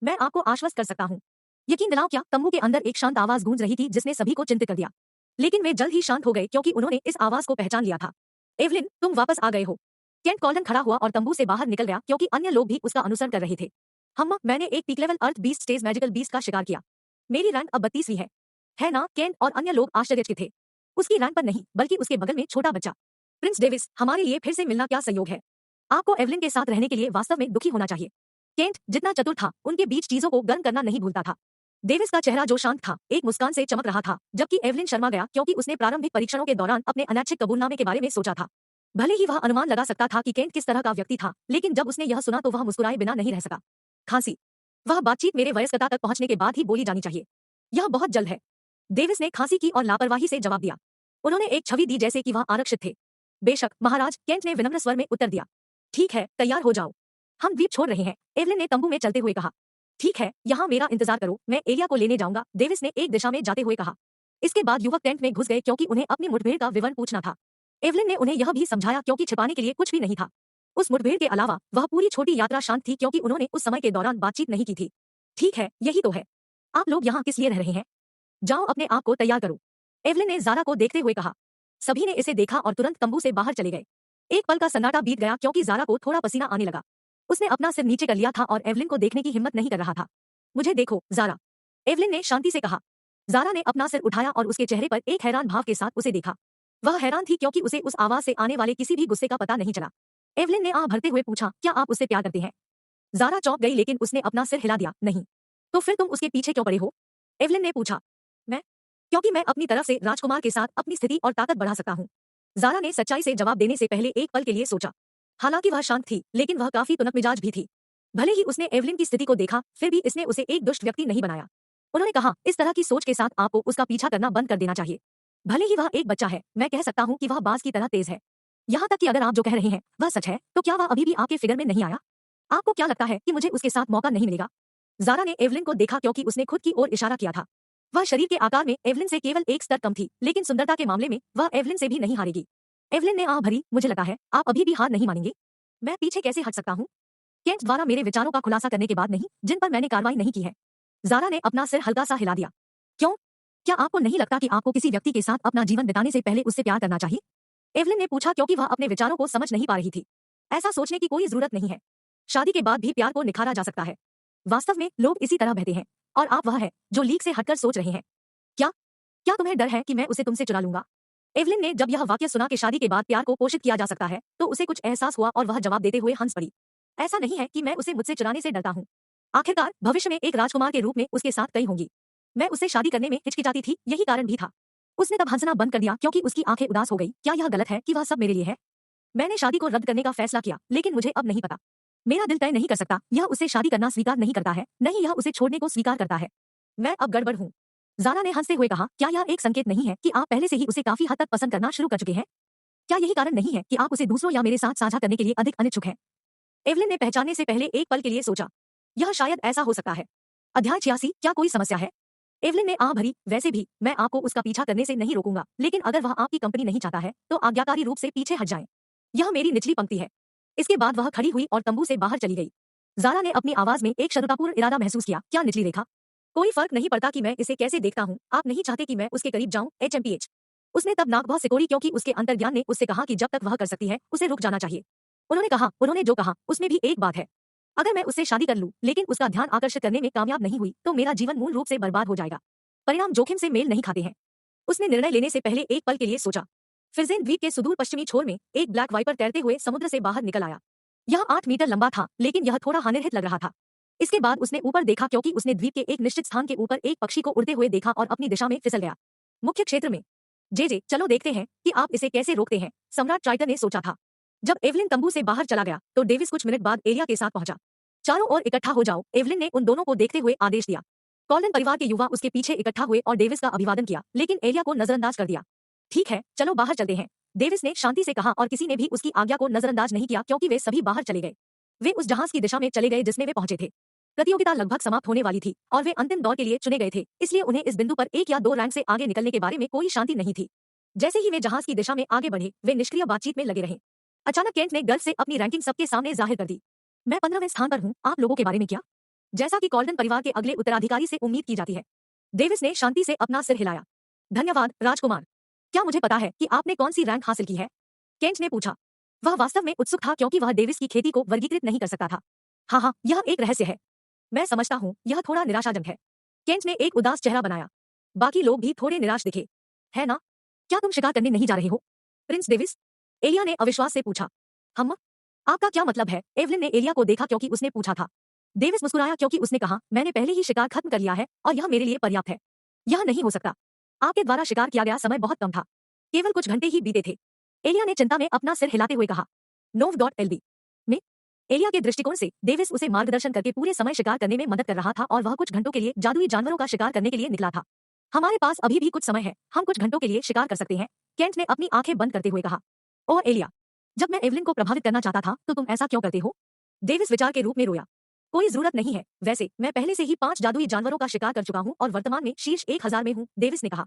मैं आपको आश्वस्त कर सकता हूँ। यकीन दिलाओ, क्या तंबू के अंदर एक शांत आवाज गूंज रही थी जिसने सभी को चिंतित कर दिया। लेकिन वे जल्द ही शांत हो गए क्योंकि उन्होंने इस आवाज को पहचान लिया था। एवलिन, तुम वापस आ गए हो। केंट कॉल्डन खड़ा हुआ और तंबू से बाहर निकल गया क्योंकि अन्य लोग भी उसका अनुसरण कर रहे थे। मैंने एक पीक लेवल अर्थ बीस्ट स्टेज मैजिकल बीस्ट का शिकार किया। मेरी रैंक अब 32वीं है ना? केंट और अन्य लोग आश्चर्यचकित थे। उसकी रैंक पर नहीं, बल्कि उसके बगल में छोटा बच्चा। प्रिंस डेविस, हमारे लिए फिर से मिलना क्या संयोग है। आपको एवलिन के साथ रहने के लिए वास्तव में दुखी होना चाहिए। केंट जितना चतुर था, उनके बीच चीजों को गर्म करना नहीं भूलता था। डेविस का चेहरा जो शांत था, एक मुस्कान से चमक रहा था, जबकि एवलिन शर्मा गया क्योंकि उसने प्रारंभिक परीक्षणों के दौरान अपने अनैच्छिक कबूलनामे के बारे में सोचा था। भले ही वह अनुमान लगा सकता था कि केंट किस तरह का व्यक्ति था, लेकिन जब उसने यह सुना तो वह मुस्कुराए बिना नहीं रह सका। खांसी। वह बातचीत मेरे वयस्कता तक पहुंचने के बाद ही बोली जानी चाहिए। यह बहुत जल्द है। डेविस ने खांसी की और लापरवाही से जवाब दिया। उन्होंने एक छवि दी जैसे कि वह आरक्षित थे। बेशक महाराज, केंट ने विनम्र स्वर में उत्तर दिया। ठीक है, तैयार हो जाओ, हम द्वीप छोड़ रहे हैं। एवलिन ने तंबू में चलते हुए कहा। ठीक है, यहाँ मेरा इंतजार करो, मैं एरिया को लेने जाऊंगा, डेविस ने एक दिशा में जाते हुए कहा। इसके बाद युवक टेंट में घुस गए क्योंकि उन्हें अपनी मुठभेड़ का विवरण पूछना था। एवलिन ने उन्हें यह भी समझाया क्योंकि छिपाने के लिए कुछ भी नहीं था। उस मुठभेड़ के अलावा वह पूरी छोटी यात्रा शांत थी क्योंकि उन्होंने उस समय के दौरान बातचीत नहीं की थी। ठीक है, यही तो है। आप लोग यहाँ किस लिए रह रहे हैं? जाओ, अपने आप को तैयार करो, एवलिन ने ज़ारा को देखते हुए कहा। सभी ने इसे देखा और तुरंत तंबू से बाहर चले गए। एक पल का सन्नाटा बीत गया क्योंकि ज़ारा को थोड़ा पसीना आने लगा। उसने अपना सिर नीचे कर लिया था और एवलिन को देखने की हिम्मत नहीं कर रहा था। मुझे देखो, ज़ारा, एवलिन ने शांति से कहा। ज़ारा ने अपना सिर उठाया और उसके चेहरे पर एक हैरान भाव के साथ उसे देखा। वह हैरान थी क्योंकि उसे उस आवाज से आने वाले किसी भी गुस्से का पता नहीं चला। एवलिन ने आह भरते हुए पूछा, क्या आप उससे प्यार करते हैं? ज़ारा चौंक गई लेकिन उसने अपना सिर हिला दिया। नहीं। तो फिर तुम उसके पीछे क्यों पड़े हो? एवलिन ने पूछा। मैं? क्योंकि मैं अपनी तरफ से राजकुमार के साथ अपनी स्थिति और ताकत बढ़ा सकता हूँ। ज़ारा ने सच्चाई से जवाब देने से पहले एक पल के लिए सोचा। हालांकि वह शांत थी, लेकिन वह काफी तुनक मिजाज भी थी। भले ही उसने एवलिन की स्थिति को देखा, फिर भी इसने उसे एक दुष्ट व्यक्ति नहीं बनाया। उन्होंने कहा, इस तरह की सोच के साथ आपको उसका पीछा करना बंद कर देना चाहिए। भले ही वह एक बच्चा है, मैं कह सकता हूँ कि वह बाज की तरह तेज है। यहाँ तक कि अगर आप जो कह रहे हैं वह सच है, तो क्या वह अभी भी आपके फिगर में नहीं आया? आपको क्या लगता है कि मुझे उसके साथ मौका नहीं मिलेगा? ज़ारा ने एवलिन को देखा क्योंकि उसने खुद की ओर इशारा किया था। वह शरीर के आकार में एवलिन से केवल एक स्तर कम थी, लेकिन सुंदरता के मामले में वह एवलिन से भी नहीं हारेगी। एवलिन ने आह भरी, मुझे लगा है आप अभी भी हार नहीं मानेंगे। मैं पीछे कैसे हट सकता हूँ? केंट द्वारा मेरे विचारों का खुलासा करने के बाद नहीं, जिन पर मैंने कार्रवाई नहीं की है। ज़ारा ने अपना सिर हल्का सा हिला दिया। क्यों? क्या आपको नहीं लगता कि आपको किसी व्यक्ति के साथ अपना जीवन बिताने से पहले उससे प्यार करना चाहिए? एवलिन ने पूछा क्योंकि वह अपने विचारों को समझ नहीं पा रही थी। ऐसा सोचने की कोई जरूरत नहीं है। शादी के बाद भी प्यार को निखारा जा सकता है। वास्तव में लोग इसी तरह बहते हैं, और आप वह है जो लीक से हटकर सोच रहे हैं। क्या क्या तुम्हें डर है कि मैं उसे तुमसे चुरा लूंगा? एवलिन ने जब यह वाक्य सुना कि शादी के बाद प्यार को पोषित किया जा सकता है, तो उसे कुछ एहसास हुआ और वह जवाब देते हुए हंस पड़ी। ऐसा नहीं है कि मैं उसे मुझसे चुराने से डरता हूँ। आखिरकार भविष्य में एक राजकुमार के रूप में उसके साथ कई होंगी। मैं उससे शादी करने में हिचकिचाती थी, यही कारण भी था। उसने तब हंसना बंद कर दिया क्योंकि उसकी आंखें उदास हो गई। क्या यह गलत है कि वह सब मेरे लिए है? मैंने शादी को रद्द करने का फैसला किया, लेकिन मुझे अब नहीं पता। मेरा दिल तय नहीं कर सकता, यह उससे शादी करना स्वीकार नहीं करता है, नहीं यह उसे छोड़ने को स्वीकार करता है। मैं अब गड़बड़ हूँ। ज़ारा ने हंसते हुए कहा, क्या यह एक संकेत नहीं है कि आप पहले से ही उसे काफी हद तक पसंद करना शुरू कर चुके हैं? क्या यही कारण नहीं है कि आप उसे दूसरों या मेरे साथ साझा करने के लिए अधिक अनिच्छुक हैं? एवलिन ने पहचानने से पहले एक पल के लिए सोचा। यह शायद ऐसा हो सकता है। अध्याय 86, क्या कोई समस्या है? एवलिन ने आह भरी, वैसे भी मैं आपको उसका पीछा करने से नहीं रोकूंगा, लेकिन अगर वह आपकी कंपनी नहीं चाहता है तो आज्ञाकारी रूप से पीछे हट जाएं। यह मेरी निचली पंक्ति है। इसके बाद वह खड़ी हुई और तंबू से बाहर चली गई। ज़ारा ने अपनी आवाज में एक शत्रुतापूर्ण इरादा महसूस किया। क्या निचली रेखा? कोई फर्क नहीं पड़ता कि मैं इसे कैसे देखता हूँ, आप नहीं चाहते कि मैं उसके करीब जाऊं, HMPH। उसने तब नाक बहुत सिकोड़ी क्योंकि उसके अंतर्ज्ञान ने उससे कहा कि जब तक वह कर सकती है उसे रुक जाना चाहिए। उन्होंने जो कहा उसमें भी एक बात है। अगर मैं उससे शादी कर लूं लेकिन उसका ध्यान आकर्षित करने में कामयाब नहीं हुई तो मेरा जीवन मूल रूप से बर्बाद हो जाएगा। परिणाम जोखिम से मेल नहीं खाते हैं। उसने निर्णय लेने से पहले एक पल के लिए सोचा। फिरजेन द्वीप के सुदूर पश्चिमी छोर में एक ब्लैक वाइपर तैरते हुए समुद्र से बाहर निकल आया। यह 8 मीटर लंबा था, लेकिन यह थोड़ा हानिरहित लग रहा था। इसके बाद उसने ऊपर देखा क्योंकि उसने द्वीप के एक निश्चित स्थान के ऊपर एक पक्षी को उड़ते हुए देखा और अपनी दिशा में फिसल गया। मुख्य क्षेत्र में जे चलो देखते हैं कि आप इसे कैसे रोकते हैं, सम्राट ट्राइटन ने सोचा था। जब एवलिन तंबू से बाहर चला गया तो डेविस कुछ मिनट बाद एलिया के साथ पहुंचा। चारों ओर इकट्ठा हो जाओ, एवलिन ने उन दोनों को देखते हुए आदेश दिया। कॉल्डन परिवार के युवा उसके पीछे इकट्ठा हुए और डेविस का अभिवादन किया, लेकिन एलिया को नजरअंदाज कर दिया। ठीक है, चलो बाहर चलते हैं, डेविस ने शांति से कहा और किसी ने भी उसकी आज्ञा को नजरअंदाज नहीं किया क्योंकि वे सभी बाहर चले गए। वे उस जहाज की दिशा में चले गए जिसमें वे पहुंचे थे। प्रतियोगिता लगभग समाप्त होने वाली थी और वे अंतिम दौर के लिए चुने गए थे, इसलिए उन्हें इस बिंदु पर 1 या 2 रैंक से आगे निकलने के बारे में कोई शांति नहीं थी। जैसे ही वे जहाज की दिशा में आगे बढ़े, वे निष्क्रिय बातचीत में लगे रहे। अचानक केंट ने गर्व से अपनी रैंकिंग सबके सामने जाहिर कर दी। मैं 15वें स्थान पर हूँ, आप लोगों के बारे में क्या? जैसा कि कॉल्डन परिवार के अगले उत्तराधिकारी से उम्मीद की जाती है। डेविस ने शांति से अपना सिर हिलाया। धन्यवाद राजकुमार। क्या मुझे पता है कि आपने कौन सी रैंक हासिल की है? केंट ने पूछा। वह वास्तव में उत्सुक था क्योंकि वह डेविस की खेती को वर्गीकृत नहीं कर सकता था। हाँ, यह एक रहस्य है। मैं समझता हूँ, यह थोड़ा निराशाजनक है। केंट ने एक उदास चेहरा बनाया। बाकी लोग भी थोड़े निराश दिखे। है ना? क्या तुम शिकार करने नहीं जा रहे हो, प्रिंस डेविस? एलिया ने अविश्वास से पूछा। हम? आपका क्या मतलब है? एवलिन ने एलिया को देखा क्योंकि उसने पूछा था। डेविस मुस्कुराया क्योंकि उसने कहा, मैंने पहले ही शिकार खत्म कर लिया है और यह मेरे लिए पर्याप्त है। यह नहीं हो सकता। आपके द्वारा शिकार किया गया समय बहुत कम था। केवल कुछ घंटे ही बीते थे। एलिया ने चिंता में अपना सिर हिलाते हुए कहा। nov.lb में एलिया के दृष्टिकोण से डेविस उसे मार्गदर्शन करके पूरे समय शिकार करने में मदद कर रहा था और वह कुछ घंटों के लिए जादुई जानवरों का शिकार करने के लिए निकला था। हमारे पास अभी भी कुछ समय है, हम कुछ घंटों के लिए शिकार कर सकते हैं, केंट ने अपनी आंखें बंद करते हुए कहा। ओह एलिया, जब मैं एवलिन को प्रभावित करना चाहता था तो तुम ऐसा क्यों करते हो? डेविस विचार के रूप में रोया। कोई जरूरत नहीं है, वैसे मैं पहले से ही 5 जादुई जानवरों का शिकार कर चुका हूँ और वर्तमान में शीर्ष 1000 में हूँ, डेविस ने कहा।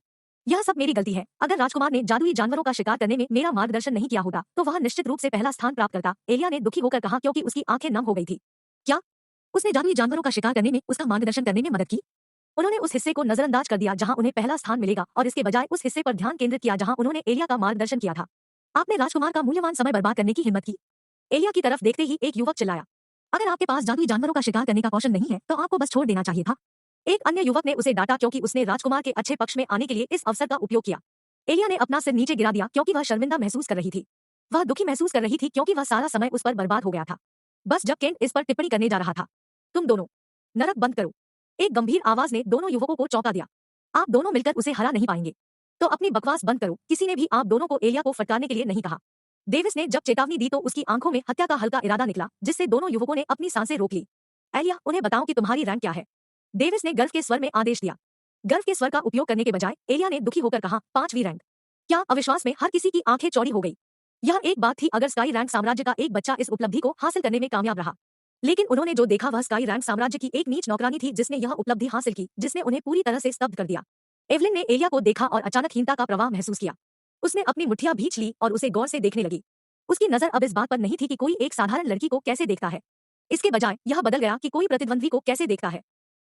यह सब मेरी गलती है। अगर राजकुमार ने जादुई जानवरों का शिकार करने में मेरा मार्गदर्शन नहीं किया होता तो वह निश्चित रूप से पहला स्थान प्राप्त करता, एलिया ने दुखी होकर कहा क्योंकि उसकी आंखें नम हो गई थी। क्या उसने जादुई जानवरों का शिकार करने में उसका मार्गदर्शन करने में मदद की? उन्होंने उस हिस्से को नजरअंदाज कर दिया जहां उन्हें पहला स्थान मिलेगा और इसके बजाय उस हिस्से पर ध्यान केंद्रित किया जहां उन्होंने एलिया का मार्गदर्शन किया था। आपने राजकुमार का मूल्यवान समय बर्बाद करने की हिम्मत की। एलिया की तरफ देखते ही एक युवक चिल्लाया। अगर आपके पास जादुई जानवरों का शिकार करने का कौशल नहीं है तो आपको बस छोड़ देना चाहिए था। एक अन्य युवक ने उसे डांटा क्योंकि उसने राजकुमार के अच्छे पक्ष में आने के लिए इस अवसर का उपयोग किया। एलिया ने अपना सिर नीचे गिरा दिया क्योंकि वह शर्मिंदा महसूस कर रही थी। वह दुखी महसूस कर रही थी क्योंकि वह सारा समय उस पर बर्बाद हो गया था। बस जब केंट इस पर टिप्पणी करने जा रहा था। तुम दोनों नरक बंद करो, एक गंभीर आवाज ने दोनों युवकों को चौंका दिया। आप दोनों मिलकर उसे हरा नहीं पाएंगे, तो अपनी बकवास बंद करो। किसी ने भी आप दोनों को एलिया को फटकारने के लिए नहीं कहा। डेविस ने जब चेतावनी दी तो उसकी आंखों में हत्या का हल्का इरादा निकला, जिससे दोनों युवकों ने अपनी सांसें रोक ली। एलिया, उन्हें बताओ कि तुम्हारी रैंक क्या है, डेविस ने गर्व के स्वर में आदेश दिया। गर्व के स्वर का उपयोग करने के बजाय एलिया ने दुखी होकर कहा, 5वीं रैंक। क्या अविश्वास में हर किसी की आंखें चौड़ी हो गई। यह एक बात थी अगर स्काई रैंक साम्राज्य का एक बच्चा इस उपलब्धि को हासिल करने में कामयाब रहा, लेकिन उन्होंने जो देखा वह स्काई रैंक साम्राज्य की एक नीच नौकरानी थी जिसने यह उपलब्धि हासिल की, जिसने उन्हें पूरी तरह से स्तब्ध कर दिया। एवलिन ने एलिया को देखा और अचानक हीनता का प्रवाह महसूस किया। उसने अपनी मुठ्ठियां भींच ली और उसे गौर से देखने लगी। उसकी नजर अब इस बात पर नहीं थी कि कोई एक साधारण लड़की को कैसे देखता है, इसके बजाय यह बदल गया कि कोई प्रतिद्वंद्वी को कैसे देखता है।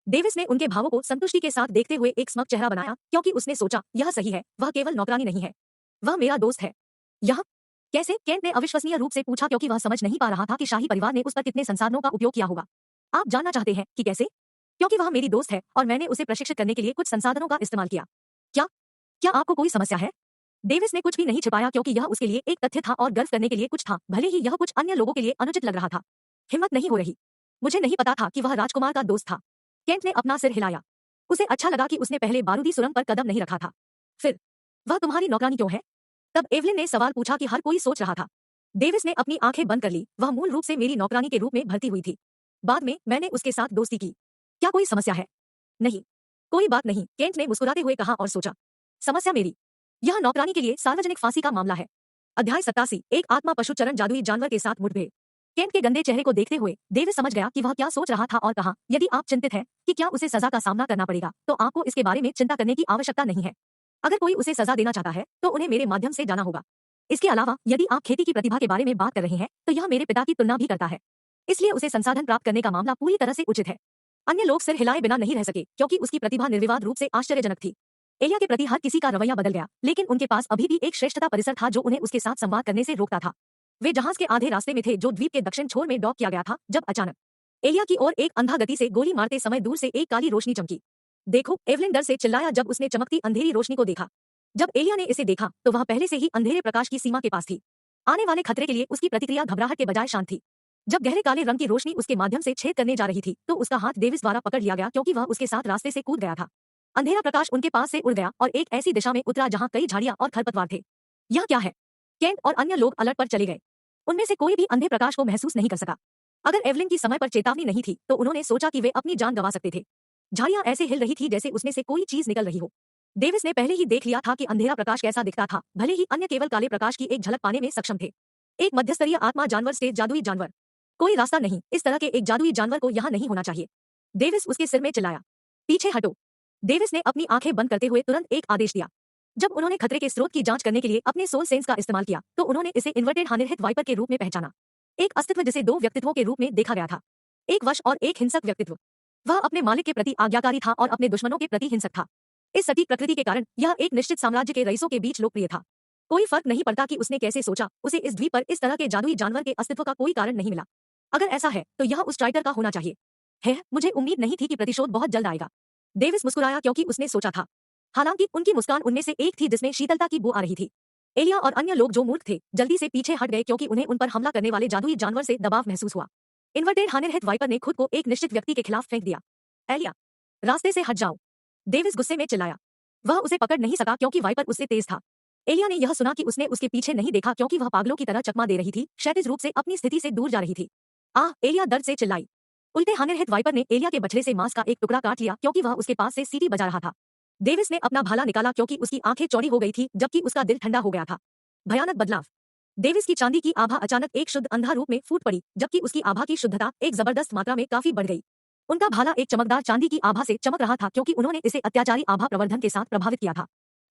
डेविस ने उनके भावों को संतुष्टि के साथ देखते हुए एक स्मग चेहरा बनाया क्योंकि उसने सोचा, यह सही है, वह केवल नौकरानी नहीं है, वह मेरा दोस्त है। यह कैसे? केंट ने अविश्वसनीय रूप से पूछा क्योंकि वह समझ नहीं पा रहा था कि शाही परिवार ने उस पर कितने संसाधनों का उपयोग किया होगा। आप जानना चाहते हैं कि कैसे? क्योंकि वह मेरी दोस्त है और मैंने उसे प्रशिक्षित करने के लिए कुछ संसाधनों का इस्तेमाल किया। क्या क्या आपको कोई समस्या है? डेविस ने कुछ भी नहीं छिपाया क्योंकि यह उसके लिए एक तथ्य था और गर्व करने के लिए कुछ था, भले ही यह कुछ अन्य लोगों के लिए अनुचित लग रहा था। हिम्मत नहीं हो रही। मुझे नहीं पता था कि वह राजकुमार का दोस्त था। केंट ने अपना सिर हिलाया। उसे अच्छा लगा कि उसने पहले बारूदी सुरंग पर कदम नहीं रखा था। फिर वह तुम्हारी नौकरानी क्यों है? तब एवलिन ने सवाल पूछा कि हर कोई सोच रहा था। डेविस ने अपनी आंखें बंद कर ली। वह मूल रूप से मेरी नौकरानी के रूप में भर्ती हुई थी। बाद में मैंने उसके साथ दोस्ती की। क्या कोई समस्या है? नहीं, कोई बात नहीं, केंट ने मुस्कुराते हुए कहा और सोचा, समस्या मेरी। यह नौकरानी के लिए सार्वजनिक फांसी का मामला है। अध्याय 87, एक आत्मा पशु चरण जादुई जानवर के साथ मुठभेड़। केंट के गंदे चेहरे को देखते हुए डेविस समझ गया कि वह क्या सोच रहा था और कहा, यदि आप चिंतित हैं कि क्या उसे सजा का सामना करना पड़ेगा तो आपको इसके बारे में चिंता करने की आवश्यकता नहीं है। अगर कोई उसे सजा देना चाहता है तो उन्हें मेरे माध्यम से जाना होगा। इसके अलावा यदि आप खेती की प्रतिभा के बारे में बात कर रहे हैं तो यह मेरे पिता की तुलना भी करता है, इसलिए उसे संसाधन प्राप्त करने का मामला पूरी तरह से उचित है। अन्य लोग सिर हिलाए बिना नहीं रह सके क्योंकि उसकी प्रतिभा निर्विवाद रूप से आश्चर्यजनक थी। एलिया के प्रति हर किसी का रवैया बदल गया, लेकिन उनके पास अभी भी एक श्रेष्ठता परिसर था जो उन्हें उसके साथ संवाद करने से रोकता था। वे जहाज के आधे रास्ते में थे जो द्वीप के दक्षिण छोर में डॉक किया गया था जब अचानक एलिया की ओर एक अंधा गति से गोली मारते समय दूर से एक काली रोशनी चमकी। देखो, एवलिन डर से चिल्लाया जब उसने चमकती अंधेरी रोशनी को देखा। जब एलिया ने इसे देखा तो वह पहले से ही अंधेरे प्रकाश की सीमा के पास थी। आने वाले खतरे के लिए उसकी प्रतिक्रिया घबराहट के बजाय शांत थी। जब गहरे काले रंग की रोशनी उसके माध्यम से छेद करने जा रही थी तो उसका हाथ डेविस द्वारा पकड़ लिया गया क्योंकि वह उसके साथ रास्ते से कूद गया था। अंधेरा प्रकाश उनके पास से उड़ गया और एक ऐसी दिशा में उतरा जहां कई झाड़ियां और खरपतवार थे। यह क्या है? केंट और अन्य लोग अलर्ट पर चले गए। उनमें से कोई भी अंधे प्रकाश को महसूस नहीं कर सका। अगर एवलिन की समय पर चेतावनी नहीं थी तो उन्होंने सोचा कि वे अपनी जान गंवा सकते थे। झाड़ियां ऐसे हिल रही थी जैसे उसमें से कोई चीज निकल रही हो। डेविस ने पहले ही देख लिया था कि अंधेरा प्रकाश कैसा दिखता था, भले ही अन्य केवल काले प्रकाश की एक झलक पाने में सक्षम थे। एक मध्यस्तरीय आत्मा जानवर से जादुई जानवर। कोई रास्ता नहीं, इस तरह के एक जादुई जानवर को यहाँ नहीं होना चाहिए। डेविस उसके सिर में चिल्लाया, पीछे हटो। डेविस ने अपनी आंखें बंद करते हुए तुरंत एक आदेश दिया। जब उन्होंने खतरे के स्रोत की जांच करने के लिए अपने सोल सेंस का इस्तेमाल किया तो उन्होंने इसे इन्वर्टेड हानिरहित वाइपर के रूप में पहचाना। एक अस्तित्व जिसे दो व्यक्तित्वों के रूप में देखा गया था, एक वश और एक हिंसक व्यक्तित्व। वह अपने मालिक के प्रति आज्ञाकारी था और अपने दुश्मनों के प्रति हिंसक था। इस सटीक प्रकृति के कारण यह एक निश्चित साम्राज्य के रईसों के बीच लोकप्रिय था। कोई फर्क नहीं पड़ता कि उसने कैसे सोचा, उसे इस द्वीप पर इस तरह के जादुई जानवर के अस्तित्व का कोई कारण नहीं मिला। अगर ऐसा है तो यह उस ट्राइटर का होना चाहिए। है, मुझे उम्मीद नहीं थी कि प्रतिशोध बहुत जल्द आएगा। डेविस मुस्कुराया क्योंकि उसने सोचा था। हालांकि उनकी मुस्कान उनमें से एक थी जिसमें शीतलता की बू आ रही थी। एलिया और अन्य लोग जो मूर्ख थे जल्दी से पीछे हट गए क्योंकि उन्हें उन पर हमला करने वाले जादुई जानवर से दबाव महसूस हुआ। इन्वर्टेड हानिरहित वाइपर ने खुद को एक निश्चित व्यक्ति के खिलाफ फेंक दिया। एलिया, रास्ते से हट जाओ। डेविस गुस्से में चिल्लाया। वह उसे पकड़ नहीं सका क्योंकि वाइपर उससे तेज था। एलिया ने यह सुना कि उसने उसके पीछे नहीं देखा क्योंकि वह पागलों की तरह चकमा दे रही थी, क्षैतिज रूप से अपनी स्थिति से दूर जा रही थी। आह, एलिया दर्द से चिल्लाई। उल्टे हानिरहित वाइपर ने एलिया के बछड़े से मांस का एक टुकड़ा काट लिया क्योंकि वह उसके पास से सीटी बजा रहा था। डेविस ने अपना भाला निकाला क्योंकि उसकी आंखें चौड़ी हो गई थी जबकि उसका दिल ठंडा हो गया था। भयानक बदलाव। डेविस की चांदी की आभा अचानक एक शुद्ध अंधा रूप में फूट पड़ी जबकि उसकी आभा की शुद्धता एक जबरदस्त मात्रा में काफी बढ़ गई। उनका भाला एक चमकदार चांदी की आभा से चमक रहा था क्योंकि उन्होंने इसे अत्याचारी आभा प्रवर्धन के साथ प्रभावित किया था।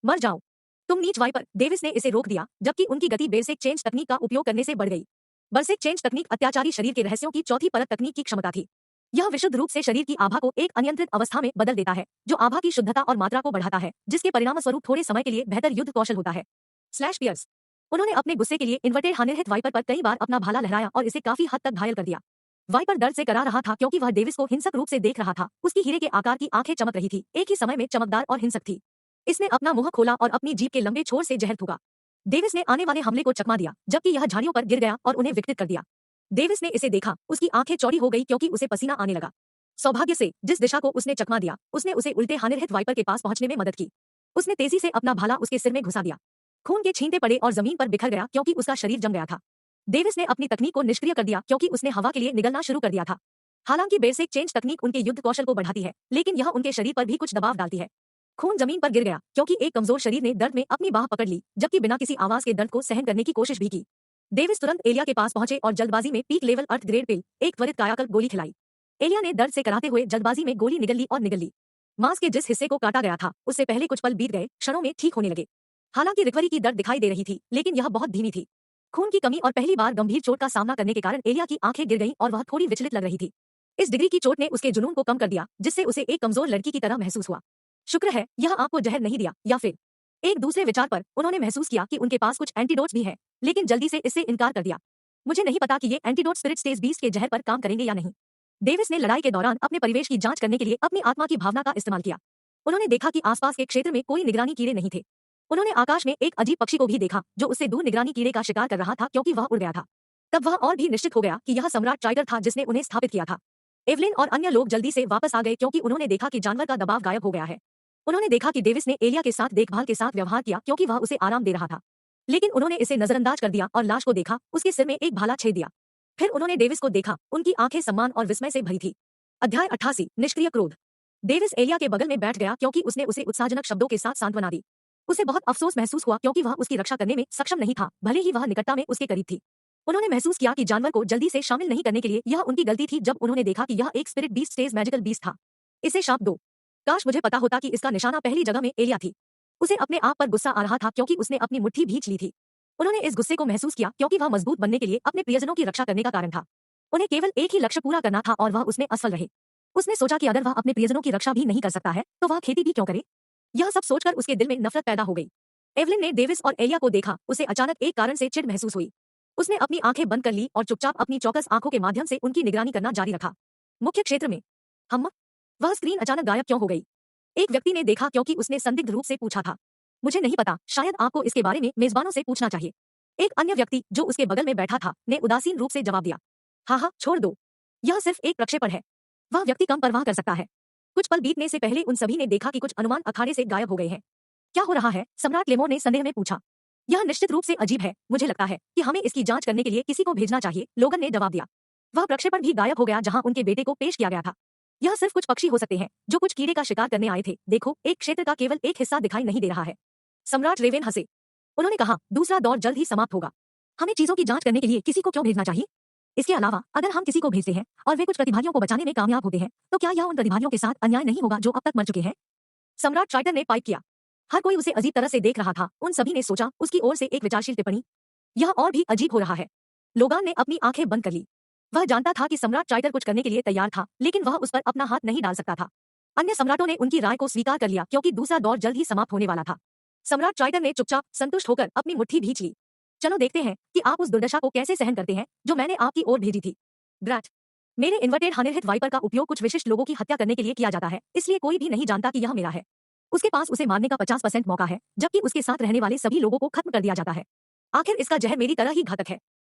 मर जाओ तुम नीच वाइपर, डेविस ने इसे रोक दिया जबकि उनकी गति बेसिक चेंज तकनीक का उपयोग करने से बढ़ गई। बेसिक चेंज तकनीक अत्याचारी शरीर के रहस्यों की चौथी परत तकनीक की क्षमता थी। यह विशुद्ध रूप से शरीर की आभा को एक अनियंत्रित अवस्था में बदल देता है जो आभा की शुद्धता और मात्रा को बढ़ाता है, जिसके परिणामस्वरूप थोड़े समय के लिए बेहतर युद्ध कौशल होता है। Slash pierce. उन्होंने अपने गुस्से के लिए इन्वर्टेड हानिरहित वाइपर पर कई बार अपना भाला लहराया और इसे काफी हद तक घायल कर दिया। वाइपर दर्द से करा रहा था क्योंकि वह डेविस को हिंसक रूप से देख रहा था। उसकी हीरे के आकार की आंखें चमक रही थी, एक ही समय में चमकदार और हिंसक थी। इसने अपना मुंह खोला और अपनी जीभ के लंबे छोर से जहर थूका। डेविस ने आने वाले हमले को चकमा दिया जबकि यह झाड़ियों पर गिर गया और उन्हें विकृत कर दिया। डेविस ने इसे देखा, उसकी आंखें चौड़ी हो गई क्योंकि उसे पसीना आने लगा। सौभाग्य से जिस दिशा को उसने चकमा दिया उसने उसे उल्टे हानिरहित वाइपर के पास पहुंचने में मदद की। उसने तेजी से अपना भाला उसके सिर में घुसा दिया। खून के छींटे पड़े और जमीन पर बिखर गया क्योंकि उसका शरीर जम गया था। डेविस ने अपनी तकनीक को निष्क्रिय कर दिया क्योंकि उसने हवा के लिए निगलना शुरू कर दिया था। हालांकि बेसिक चेंज तकनीक उनके युद्ध कौशल को बढ़ाती है, लेकिन यह उनके शरीर पर भी कुछ दबाव डालती है। खून जमीन पर गिर गया क्योंकि एक कमजोर शरीर ने दर्द में अपनी बाह पकड़ ली जबकि बिना किसी आवाज के दर्द को सहन करने की कोशिश भी की। डेविस तुरंत एलिया के पास पहुंचे और जल्दबाजी में पीक लेवल अर्थ ग्रेड पिल, एक त्वरित कायाकल्प गोली खिलाई। एलिया ने दर्द से कराते हुए जल्दबाजी में गोली निगल ली और निगल ली। मांस के जिस हिस्से को काटा गया था उससे पहले कुछ पल बीत गए, क्षणों में ठीक होने लगे। हालांकि रिकवरी की दर दिखाई दे रही थी लेकिन यह बहुत धीमी थी। खून की कमी और पहली बार गंभीर चोट का सामना करने के कारण एलिया की आंखें गिर गईं और वह थोड़ी विचलित लग रही थी। इस डिग्री की चोट ने उसके जुनून को कम कर दिया जिससे उसे एक कमजोर लड़की की तरह महसूस हुआ। शुक्र है यह आपको जहर नहीं दिया। या फिर एक दूसरे विचार पर उन्होंने महसूस किया कि उनके पास कुछ एंटीडोट्स भी है, लेकिन जल्दी से इससे इनकार कर दिया। मुझे नहीं पता कि ये एंटीडोट स्पिरिट स्टेज 20 के जहर पर काम करेंगे या नहीं। डेविस ने लड़ाई के दौरान अपने परिवेश की जांच करने के लिए अपनी आत्मा की भावना का इस्तेमाल किया। उन्होंने देखा कि आसपास के क्षेत्र में कोई निगरानी कीड़े नहीं थे। उन्होंने आकाश में एक अजीब पक्षी को भी देखा जो उससे दूर निगरानी कीड़े का शिकार कर रहा था क्योंकि वह उड़ गया था। तब वह और भी निश्चित हो गया कि यह सम्राट ट्राइटर था जिसने उन्हें स्थापित किया था। एवलिन और अन्य लोग जल्दी से वापस आ गए क्योंकि उन्होंने देखा कि जानवर का दबाव गायब हो गया है। उन्होंने देखा कि डेविस ने एलिया के साथ देखभाल के साथ व्यवहार किया क्योंकि वह उसे आराम दे रहा था, लेकिन उन्होंने इसे नजरअंदाज कर दिया और लाश को देखा, उसके सिर में एक भाला छेद दिया। फिर उन्होंने डेविस को देखा, उनकी आंखें सम्मान और विस्मय से भरी थी। अध्याय 88 निष्क्रिय क्रोध। डेविस एलिया के बगल में बैठ गया क्योंकि उसने उसे उत्साहजनक शब्दों के साथ सांत्वना दी। उसे बहुत अफसोस महसूस हुआ क्योंकि वह उसकी रक्षा करने में सक्षम नहीं था, भले ही वह निकटता में उसके करीब थी। उन्होंने महसूस किया कि जानवर को जल्दी से शामिल नहीं करने के लिए यह उनकी गलती थी जब उन्होंने देखा कि यह एक spirit beast stage magical beast था। इसे शाप दो। काश मुझे पता होता कि इसका निशाना पहली जगह में एलिया थी। उसे अपने आप पर गुस्सा आ रहा था क्योंकि उसने अपनी मुट्ठी भींच ली थी। उन्होंने इस गुस्से को महसूस किया क्योंकि वह मजबूत बनने के लिए अपने प्रियजनों की रक्षा करने का कारण था। उन्हें केवल एक ही लक्ष्य पूरा करना था और वह उसमें असफल रहे। उसने सोचा कि अगर वह अपने प्रियजनों की रक्षा भी नहीं कर सकता है तो वह खेती भी क्यों करे। यह सब सोचकर उसके दिल में नफरत पैदा हो गई। एवलिन ने डेविस और एलिया को देखा, उसे अचानक एक कारण से चिढ़ महसूस हुई। उसने अपनी आंखें बंद कर ली और चुपचाप अपनी चौकस आंखों के माध्यम से उनकी निगरानी करना जारी रखा। मुख्य क्षेत्र में हम वह स्क्रीन अचानक गायब क्यों हो गई? एक व्यक्ति ने देखा क्योंकि उसने संदिग्ध रूप से पूछा था। मुझे नहीं पता, शायद आपको इसके बारे में मेजबानों से पूछना चाहिए। एक अन्य व्यक्ति जो उसके बगल में बैठा था ने उदासीन रूप से जवाब दिया, हाँ, छोड़ दो, यह सिर्फ एक प्रक्षेपण है। वह व्यक्ति कम परवाह कर सकता है। कुछ पल बीतने से पहले उन सभी ने देखा कि कुछ अनुमान अखाड़े से गायब हो गए हैं। क्या हो रहा है? सम्राट लेमो ने संदेह में पूछा। यह निश्चित रूप से अजीब है, मुझे लगता है कि हमें इसकी जांच करने के लिए किसी को भेजना चाहिए, लोगन ने जवाब दिया। वह प्रक्षेपण भी गायब हो गया जहां उनके बेटे को पेश किया गया था। यह सिर्फ कुछ पक्षी हो सकते हैं जो कुछ कीड़े का शिकार करने आए थे। देखो, एक क्षेत्र का केवल एक हिस्सा दिखाई नहीं दे रहा है। सम्राट रेवेन हंसे। उन्होंने कहा, दूसरा दौर जल्द ही समाप्त होगा। हमें चीजों की जांच करने के लिए किसी को क्यों भेजना चाहिए? इसके अलावा अगर हम किसी को भेजते हैं और वे कुछ प्रतिभागियों को बचाने में कामयाब होते हैं तो क्या यह उन प्रतिभागियों के साथ अन्याय नहीं होगा जो अब तक मर चुके हैं? सम्राट ट्राइटन ने पाइप किया। हर कोई उसे अजीब तरह से देख रहा था। उन सभी ने सोचा, उसकी ओर से एक विचारशील टिप्पणी। यह और भी अजीब हो रहा है। लोगान ने अपनी आंखें बंद कर ली। वह जानता था कि सम्राट ट्राइटर कुछ करने के लिए तैयार था, लेकिन वह उस पर अपना हाथ नहीं डाल सकता था। अन्य सम्राटों ने उनकी राय को स्वीकार कर लिया क्योंकि दूसरा दौर जल्द ही समाप्त होने वाला था। सम्राट ट्राइटर ने चुपचाप संतुष्ट होकर अपनी मुट्ठी भींच ली। चलो देखते हैं कि आप उस दुर्दशा को कैसे सहन करते हैं जो मैंने आपकी ओर भेजी थी। ब्रैट, मेरे इन्वर्टेड हानिरहित वाइपर का उपयोग कुछ विशिष्ट लोगों की हत्या करने के लिए किया जाता है, इसलिए कोई भी नहीं जानता कि यह मेरा है। उसके पास उसे मारने का 50% मौका है, जबकि उसके साथ रहने वाले सभी लोगों को खत्म कर दिया जाता है। आखिर इसका जहर मेरी तरह ही घातक है।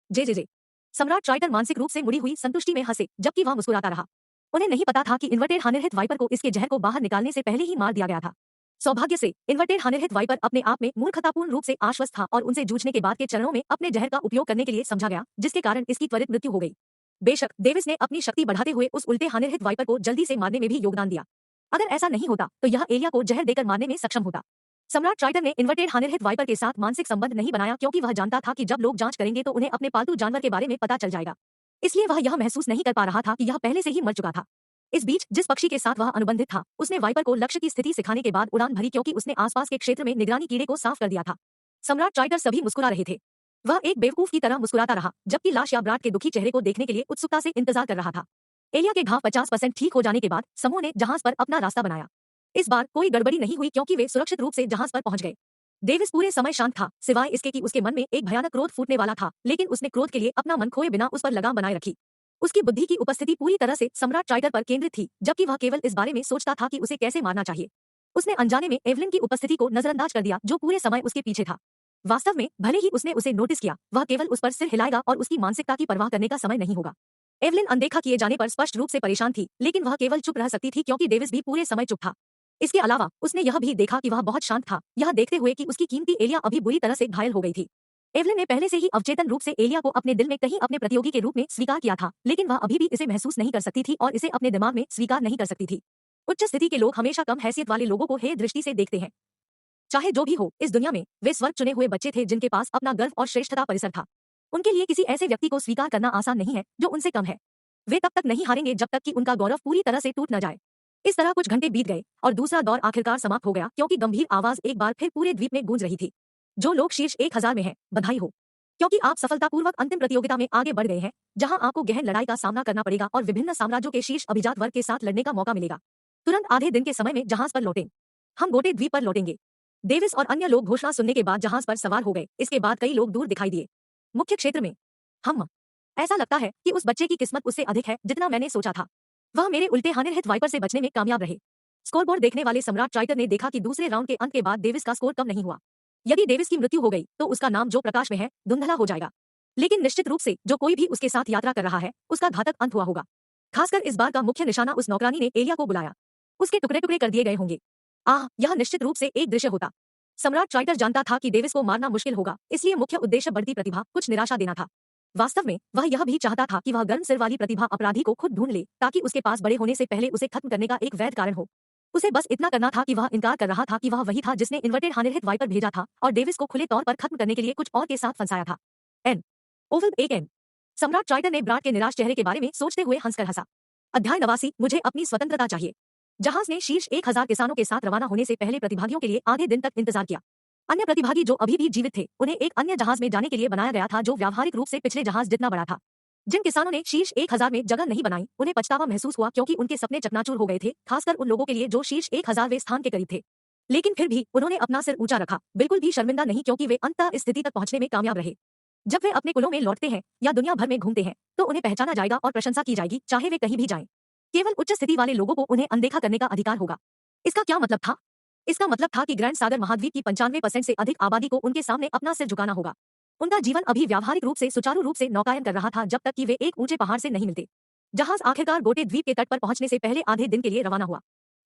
जे। सम्राट ट्राइटर मानसिक रूप से मुड़ी हुई संतुष्टि में हंसे, जबकि वह मुस्कुराता रहा। उन्हें नहीं पता था कि इन्वर्टेड हानिरहित वाइपर को इसके जहर को बाहर निकालने से पहले ही मार दिया गया था। सौभाग्य से इन्वर्टेड हानिरहित वाइपर अपने आप में मूर्खतापूर्ण रूप से आश्वस्त था और उनसे जूझने के बाद के चरणों में अपने जहर का उपयोग करने के लिए समझा गया, जिसके कारण इसकी त्वरित मृत्यु हो गई। बेशक डेविस ने अपनी शक्ति बढ़ाते हुए उस उल्टे हानिरहित वाइपर को जल्दी से मारने में भी योगदान दिया। अगर ऐसा नहीं होता तो यह एलिया को जहर देकर मारने में सक्षम होता। सम्राट ट्राइटर ने इन्वर्टेड हानिरहित वाइपर के साथ मानसिक संबंध नहीं बनाया क्योंकि वह जानता था कि जब लोग जांच करेंगे तो उन्हें अपने पालतू जानवर के बारे में पता चल जाएगा। इसलिए वह यह महसूस नहीं कर पा रहा था कि यह पहले से ही मर चुका था। इस बीच जिस पक्षी के साथ वह अनुबंधित था, उसने वाइपर को लक्ष्य की स्थिति सिखाने के बाद उड़ान भरी क्योंकि उसने आसपास के क्षेत्र में निगरानी कीड़े को साफ कर दिया था। सम्राट ट्राइटर सभी मुस्कुरा रहे थे। वह एक बेवकूफ की तरह मुस्कुराता रहा, जबकि लाश या ब्राट के दुखी चेहरे को देखने के लिए उत्सुकता से इंतजार कर रहा था। एलिया के घाव 50% ठीक हो जाने के बाद समूह ने जहाज पर अपना रास्ता बनाया। इस बार कोई गड़बड़ी नहीं हुई क्योंकि वे सुरक्षित रूप से जहाज पर पहुंच गए। डेविस पूरे समय शांत था, सिवाय इसके कि उसके मन में एक भयानक क्रोध फूटने वाला था, लेकिन उसने क्रोध के लिए अपना मन खोए बिना उस पर लगाम बनाए रखी। उसकी बुद्धि की उपस्थिति पूरी तरह से सम्राट ट्राइटर पर केंद्रित थी, जबकि वह केवल इस बारे में सोचता था कि उसे कैसे मारना चाहिए। उसने अनजाने में एवलिन की उपस्थिति को नजरअंदाज कर दिया, जो पूरे समय उसके पीछे था। वास्तव में भले ही उसने उसे नोटिस किया, वह केवल उस पर सिर हिलाएगा और उसकी मानसिकता की परवाह करने का समय नहीं होगा। एवलिन अनदेखा किए जाने पर स्पष्ट रूप से परेशान थी, लेकिन वह केवल चुप रह सकती थी क्योंकि डेविस भी पूरे समय चुप था। इसके अलावा उसने यह भी देखा कि वह बहुत शांत था, यह देखते हुए कि उसकी कीमती एलिया अभी बुरी तरह से घायल हो गई थी। एवलिन ने पहले से ही अवचेतन रूप से एलिया को अपने दिल में कहीं अपने प्रतियोगी के रूप में स्वीकार किया था, लेकिन वह अभी भी इसे महसूस नहीं कर सकती थी और इसे अपने दिमाग में स्वीकार नहीं कर सकती थी। उच्च स्थिति के लोग हमेशा कम हैसियत वाले लोगों को हेय दृष्टि से देखते हैं। चाहे जो भी हो, इस दुनिया में वे स्वर्ग चुने हुए बच्चे थे जिनके पास अपना गर्व और श्रेष्ठता परिसर था। उनके लिए किसी ऐसे व्यक्ति को स्वीकार करना आसान नहीं है जो उनसे कम है। वे तब तक नहीं हारेंगे जब तक कि उनका गौरव पूरी तरह से टूट न जाए। इस तरह कुछ घंटे बीत गए और दूसरा दौर आखिरकार समाप्त हो गया क्योंकि गंभीर आवाज एक बार फिर पूरे द्वीप में गूंज रही थी। जो लोग शीर्ष 1000 में हैं, बधाई हो, क्योंकि आप सफलतापूर्वक अंतिम प्रतियोगिता में आगे बढ़ गए हैं, जहां आपको गहन लड़ाई का सामना करना पड़ेगा और विभिन्न साम्राज्यों के शीर्ष अभिजात वर्ग के साथ लड़ने का मौका मिलेगा। तुरंत आधे दिन के समय में जहाज पर लौटें। हम गोटे द्वीप पर लौटेंगे। डेविस और अन्य लोग घोषणा सुनने के बाद जहाज पर सवार हो गए। इसके बाद कई लोग दूर दिखाई दिए। मुख्य क्षेत्र में हम ऐसा लगता है कि उस बच्चे की किस्मत उससे अधिक है जितना मैंने सोचा था। वह मेरे उल्टे हानिरहित वाइपर से बचने में कामयाब रहे। स्कोरबोर्ड देखने वाले सम्राट ट्राइटर ने देखा कि दूसरे राउंड के अंत के बाद डेविस का स्कोर कम नहीं हुआ। यदि डेविस की मृत्यु हो गई तो उसका नाम जो प्रकाश में है धुंधला हो जाएगा, लेकिन निश्चित रूप से जो कोई भी उसके साथ यात्रा कर रहा है उसका घातक अंत हुआ होगा। खासकर इस बार का मुख्य निशाना उस नौकरानी ने एलिया को बुलाया। उसके टुकड़े टुकड़े कर दिए गए होंगे। यह निश्चित रूप से एक दृश्य होता। सम्राट ट्राइटर जानता था कि डेविस को मारना मुश्किल होगा, इसलिए मुख्य उद्देश्य बढ़ती प्रतिभा कुछ निराशा देना था। वास्तव में वह यह भी चाहता था कि वह गर्म सिर वाली प्रतिभा अपराधी को खुद ढूंढ ले ताकि उसके पास बड़े होने से पहले उसे खत्म करने का एक वैध कारण हो। उसे बस इतना करना था कि वह इनकार कर रहा था कि वह वही था जिसने इन्वर्टेड हानिरहित वाइपर भेजा था और डेविस को खुले तौर पर खत्म करने के लिए कुछ और के साथ फंसाया था। एन ओवल एक एन। सम्राट ट्राइटर ने ब्राट के निराश चेहरे के बारे में सोचते हुए हंसकर हंसा। अध्याय 89, मुझे अपनी स्वतंत्रता चाहिए। जहाज ने शीर्ष 1000 किसानों के साथ रवाना होने से पहले प्रतिभागियों के लिए आधे दिन तक इंतजार किया। अन्य प्रतिभागी जो अभी भी जीवित थे उन्हें एक अन्य जहाज में जाने के लिए बनाया गया था जो व्यावहारिक रूप से पिछले जहाज जितना बड़ा था। जिन किसानों ने शीर्ष 1000 में जगह नहीं बनाई उन्हें पछतावा महसूस हुआ क्योंकि उनके सपने चकनाचूर हो गए थे, खासकर उन लोगों के लिए जो शीर्ष 1000वें स्थान के करीब थे। लेकिन फिर भी उन्होंने अपना सिर ऊंचा रखा, बिल्कुल भी शर्मिंदा नहीं, क्योंकि वे अंततः इस स्थिति तक पहुंचने में कामयाब रहे। जब वे अपने कुलों में लौटते हैं या दुनिया भर में घूमते हैं तो उन्हें पहचाना जाएगा और प्रशंसा की जाएगी, चाहे वे कहीं भी जाएं। केवल उच्च स्थिति वाले लोगों को उन्हें अनदेखा करने का अधिकार होगा। इसका क्या मतलब था? इसका मतलब था कि ग्रैंड सागर महाद्वीप की 95% से अधिक आबादी को उनके सामने अपना सिर झुकाना होगा। उनका जीवन अभी व्यावहारिक रूप से सुचारू रूप से नौकायन कर रहा था जब तक कि वे एक ऊंचे पहाड़ से नहीं मिलते। जहाज आखिरकार गोटे द्वीप के तट पर पहुंचने से पहले आधे दिन के लिए रवाना हुआ।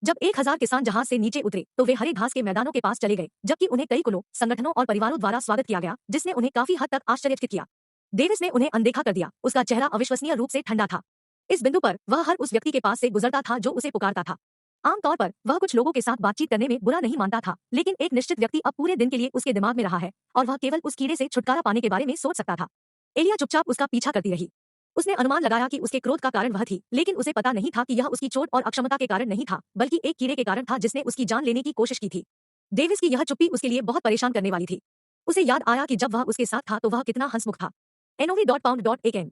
जब 1000 किसान जहाज से नीचे उतरे तो वे हरे घास के मैदानों के पास चले गए, जबकि उन्हें कई कुलों, संगठनों और परिवारों द्वारा स्वागत किया गया, जिसने उन्हें काफी हद तक आश्चर्यचकित किया। डेविस ने उन्हें अनदेखा कर दिया। उसका चेहरा अविश्वसनीय रूप से ठंडा था। इस बिंदु पर वह हर उस व्यक्ति के पास से गुजरता था जो उसे पुकारता था। आमतौर पर वह कुछ लोगों के साथ बातचीत करने में बुरा नहीं मानता था, लेकिन एक निश्चित व्यक्ति अब पूरे दिन के लिए उसके दिमाग में रहा है और वह केवल उस कीड़े से छुटकारा पाने के बारे में सोच सकता था। एलिया चुपचाप उसका पीछा करती रही। उसने अनुमान लगाया कि उसके क्रोध का कारण वह थी, लेकिन उसे पता नहीं था कि यह उसकी चोट और अक्षमता के कारण नहीं था, बल्कि एक कीड़े के कारण था जिसने उसकी जान लेने की कोशिश की थी। डेविस की यह चुप्पी उसके लिए बहुत परेशान करने वाली थी। उसे याद आया कि जब वह उसके साथ था तो वह कितना हंसमुख था। NOV.pound.akn।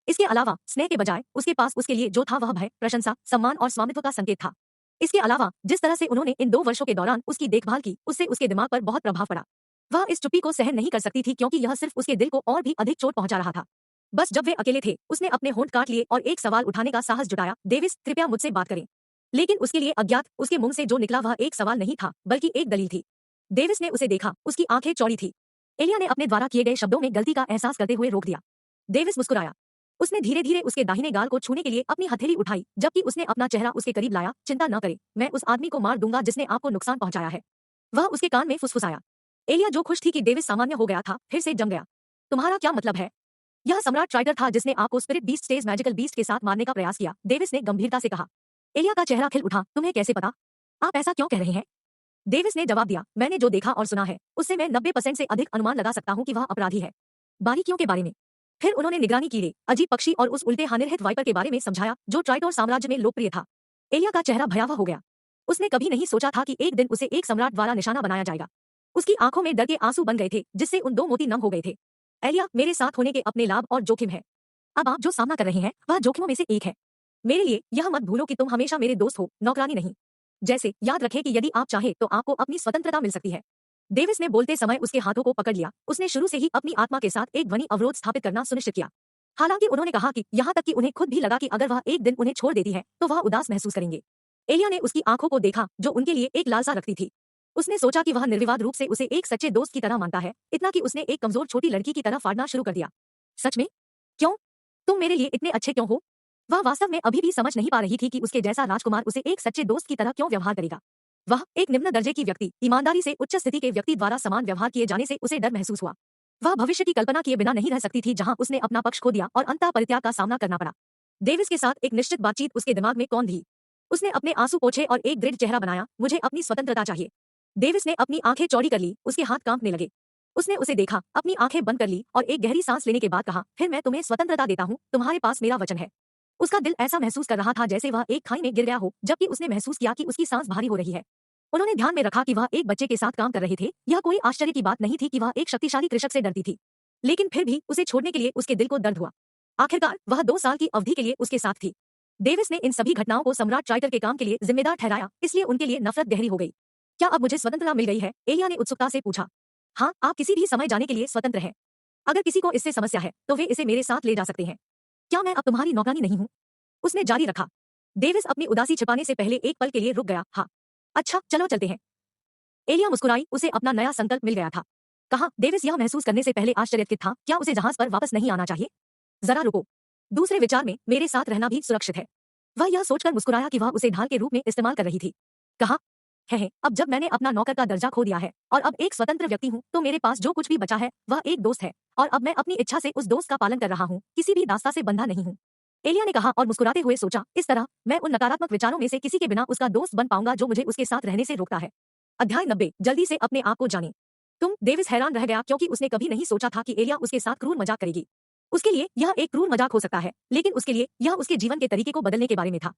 इसके अलावा स्नेह के बजाय उसके पास उसके लिए जो था वह भय, प्रशंसा, सम्मान और स्वामित्व का संकेत था। इसके अलावा जिस तरह से उन्होंने इन 2 वर्षों के दौरान उसकी देखभाल की, उससे उसके दिमाग पर बहुत प्रभाव पड़ा। वह इस चुप्पी को सहन नहीं कर सकती थी क्योंकि यह सिर्फ उसके दिल को और भी अधिक चोट पहुंचा रहा था। बस जब वे अकेले थे, उसने अपने होंठ काट लिए और एक सवाल उठाने का साहस जुटाया, डेविस, कृपया मुझसे बात करें। लेकिन उसके लिए अज्ञात उसके मुंह से जो निकला वह एक सवाल नहीं था, बल्कि एक दलील थी। डेविस ने उसे देखा, उसकी आंखें चौड़ी थी। एलिया ने अपने द्वारा किए गए शब्दों में गलती का एहसास करते हुए रोक दिया। डेविस मुस्कुराया। उसने धीरे धीरे उसके दाहिने गाल को छूने के लिए अपनी हथेली उठाई, जबकि उसने अपना चेहरा उसके करीब लाया। चिंता न करे, मैं उस आदमी को मार दूंगा जिसने आपको नुकसान पहुंचाया है। वह उसके कान में फुसफुसाया। एलिया जो खुश थी कि डेविस सामान्य हो गया था, फिर से जम गया। तुम्हारा क्या मतलब है? यह सम्राट ट्राइटर था जिसने आपको spirit beast stage magical beast के साथ मारने का प्रयास किया, डेविस ने गंभीरता से कहा। एलिया का चेहरा खिल उठा। तुम्हें कैसे पता? आप ऐसा क्यों कह रहे हैं? डेविस ने जवाब दिया, मैंने जो देखा और सुना है उससे मैं 90% से अधिक अनुमान लगा सकता हूँ कि वह अपराधी है। बारीकियों के बारे में फिर उन्होंने निगरानी कीड़े, अजीब पक्षी और उस उल्टे हानिरहित वाइपर के बारे में समझाया जो ट्राइटोर साम्राज्य में लोकप्रिय था। एलिया का चेहरा भयावह हो गया। उसने कभी नहीं सोचा था कि एक दिन उसे एक सम्राट द्वारा निशाना बनाया जाएगा। उसकी आंखों में डर के आंसू बन गए थे, जिससे उन 2 मोती नम हो गए थे। एलिया, मेरे साथ होने के अपने लाभ और जोखिम है। अब आप जो सामना कर रहे हैं वह जोखिमों में से एक है। मेरे लिए यह मत भूलो कि तुम हमेशा मेरे दोस्त हो, नौकरानी नहीं। जैसे याद रखें कि यदि आप चाहे तो आपको अपनी स्वतंत्रता मिल सकती है। डेविस ने बोलते समय उसके हाथों को पकड़ लिया। उसने शुरू से ही अपनी आत्मा के साथ एक ध्वनि अवरोध स्थापित करना सुनिश्चित किया। हालांकि उन्होंने कहा कि यहाँ तक कि उन्हें खुद भी लगा कि अगर वह एक दिन उन्हें छोड़ देती है तो वह उदास महसूस करेंगे। एलिया ने उसकी आंखों को देखा जो उनके लिए एक लालसा रखती थी। उसने सोचा कि वह निर्विवाद रूप से उसे एक सच्चे दोस्त की तरह मानता है, इतना कि उसने एक कमजोर छोटी लड़की की तरह फाड़ना शुरू कर दिया। सच में? क्यों? तुम मेरे लिए इतने अच्छे क्यों हो? वह वास्तव में अभी भी समझ नहीं पा रही थी कि उसके जैसा राजकुमार उसे एक सच्चे दोस्त की तरह क्यों व्यवहार करेगा। वह एक निम्न दर्जे की व्यक्ति, ईमानदारी से उच्च स्थिति के व्यक्ति द्वारा समान व्यवहार किए जाने से उसे डर महसूस हुआ। वह भविष्य की कल्पना किए बिना नहीं रह सकती थी जहां उसने अपना पक्ष खो दिया और अंतः परित्याग का सामना करना पड़ा। डेविस के साथ एक निश्चित बातचीत उसके दिमाग में कौन थी। उसने अपने आंसू पोंछे और एक दृढ़ चेहरा बनाया। मुझे अपनी स्वतंत्रता चाहिए। डेविस ने अपनी आंखें चौड़ी कर ली, उसके हाथ कांपने लगे। उसने उसे देखा, अपनी आंखें बंद कर ली और एक गहरी सांस लेने के बाद कहा, फिर मैं तुम्हें स्वतंत्रता देता हूँ, तुम्हारे पास मेरा वचन है। उसका दिल ऐसा महसूस कर रहा था जैसे वह एक खाई में गिर गया हो, जबकि उसने महसूस किया कि उसकी सांस भारी हो रही है। उन्होंने ध्यान में रखा कि वह एक बच्चे के साथ काम कर रहे थे। यह कोई आश्चर्य की बात नहीं थी कि वह एक शक्तिशाली कृषक से डरती थी, लेकिन फिर भी उसे छोड़ने के लिए उसके दिल को दर्द हुआ। आखिरकार वह 2 साल की अवधि के लिए उसके साथ थी। डेविस ने इन सभी घटनाओं को सम्राट ट्राइटर के काम के लिए जिम्मेदार ठहराया, इसलिए उनके लिए नफरत गहरी हो गई। क्या अब मुझे स्वतंत्रता मिल गई है? एलिया ने उत्सुकता से पूछा। हाँ, आप किसी भी समय जाने के लिए स्वतंत्र हैं। अगर किसी को इससे समस्या है तो वे इसे मेरे साथ ले जा सकते हैं। क्या मैं अब तुम्हारी नौकरानी नहीं हूँ? उसने जारी रखा। डेविस अपनी उदासी छिपाने से पहले एक पल के लिए रुक गया। हाँ, अच्छा, चलो चलते हैं। एलिया मुस्कुराई, उसे अपना नया संकल्प मिल गया था। कहा, डेविस यह महसूस करने से पहले आश्चर्यचकित था, क्या उसे जहाज पर वापस नहीं आना चाहिए? जरा रुको। दूसरे विचार में मेरे साथ रहना भी सुरक्षित है। वह यह सोचकर मुस्कुराया कि वह उसे ढाल के रूप में इस्तेमाल कर रही थी। कहा, है, अब जब मैंने अपना नौकर का दर्जा खो दिया है और अब एक स्वतंत्र व्यक्ति हूँ तो मेरे पास जो कुछ भी बचा है वह एक दोस्त है, और अब मैं अपनी इच्छा से उस दोस्त का पालन कर रहा हूँ, किसी भी दास्ता से बंधा नहीं हूँ। एलिया ने कहा और मुस्कुराते हुए सोचा, इस तरह मैं उन नकारात्मक विचारों में से किसी के बिना उसका दोस्त बन पाऊंगा जो मुझे उसके साथ रहने से रोकता है। अध्याय 90। जल्दी से अपने आप को जाने। डेविस हैरान रह गया क्योंकि उसने कभी नहीं सोचा था कि एलिया उसके साथ क्रूर मजाक करेगी। उसके लिए यह एक क्रूर मजाक हो सकता है, लेकिन उसके लिए यह उसके जीवन के तरीके को बदलने के बारे में था।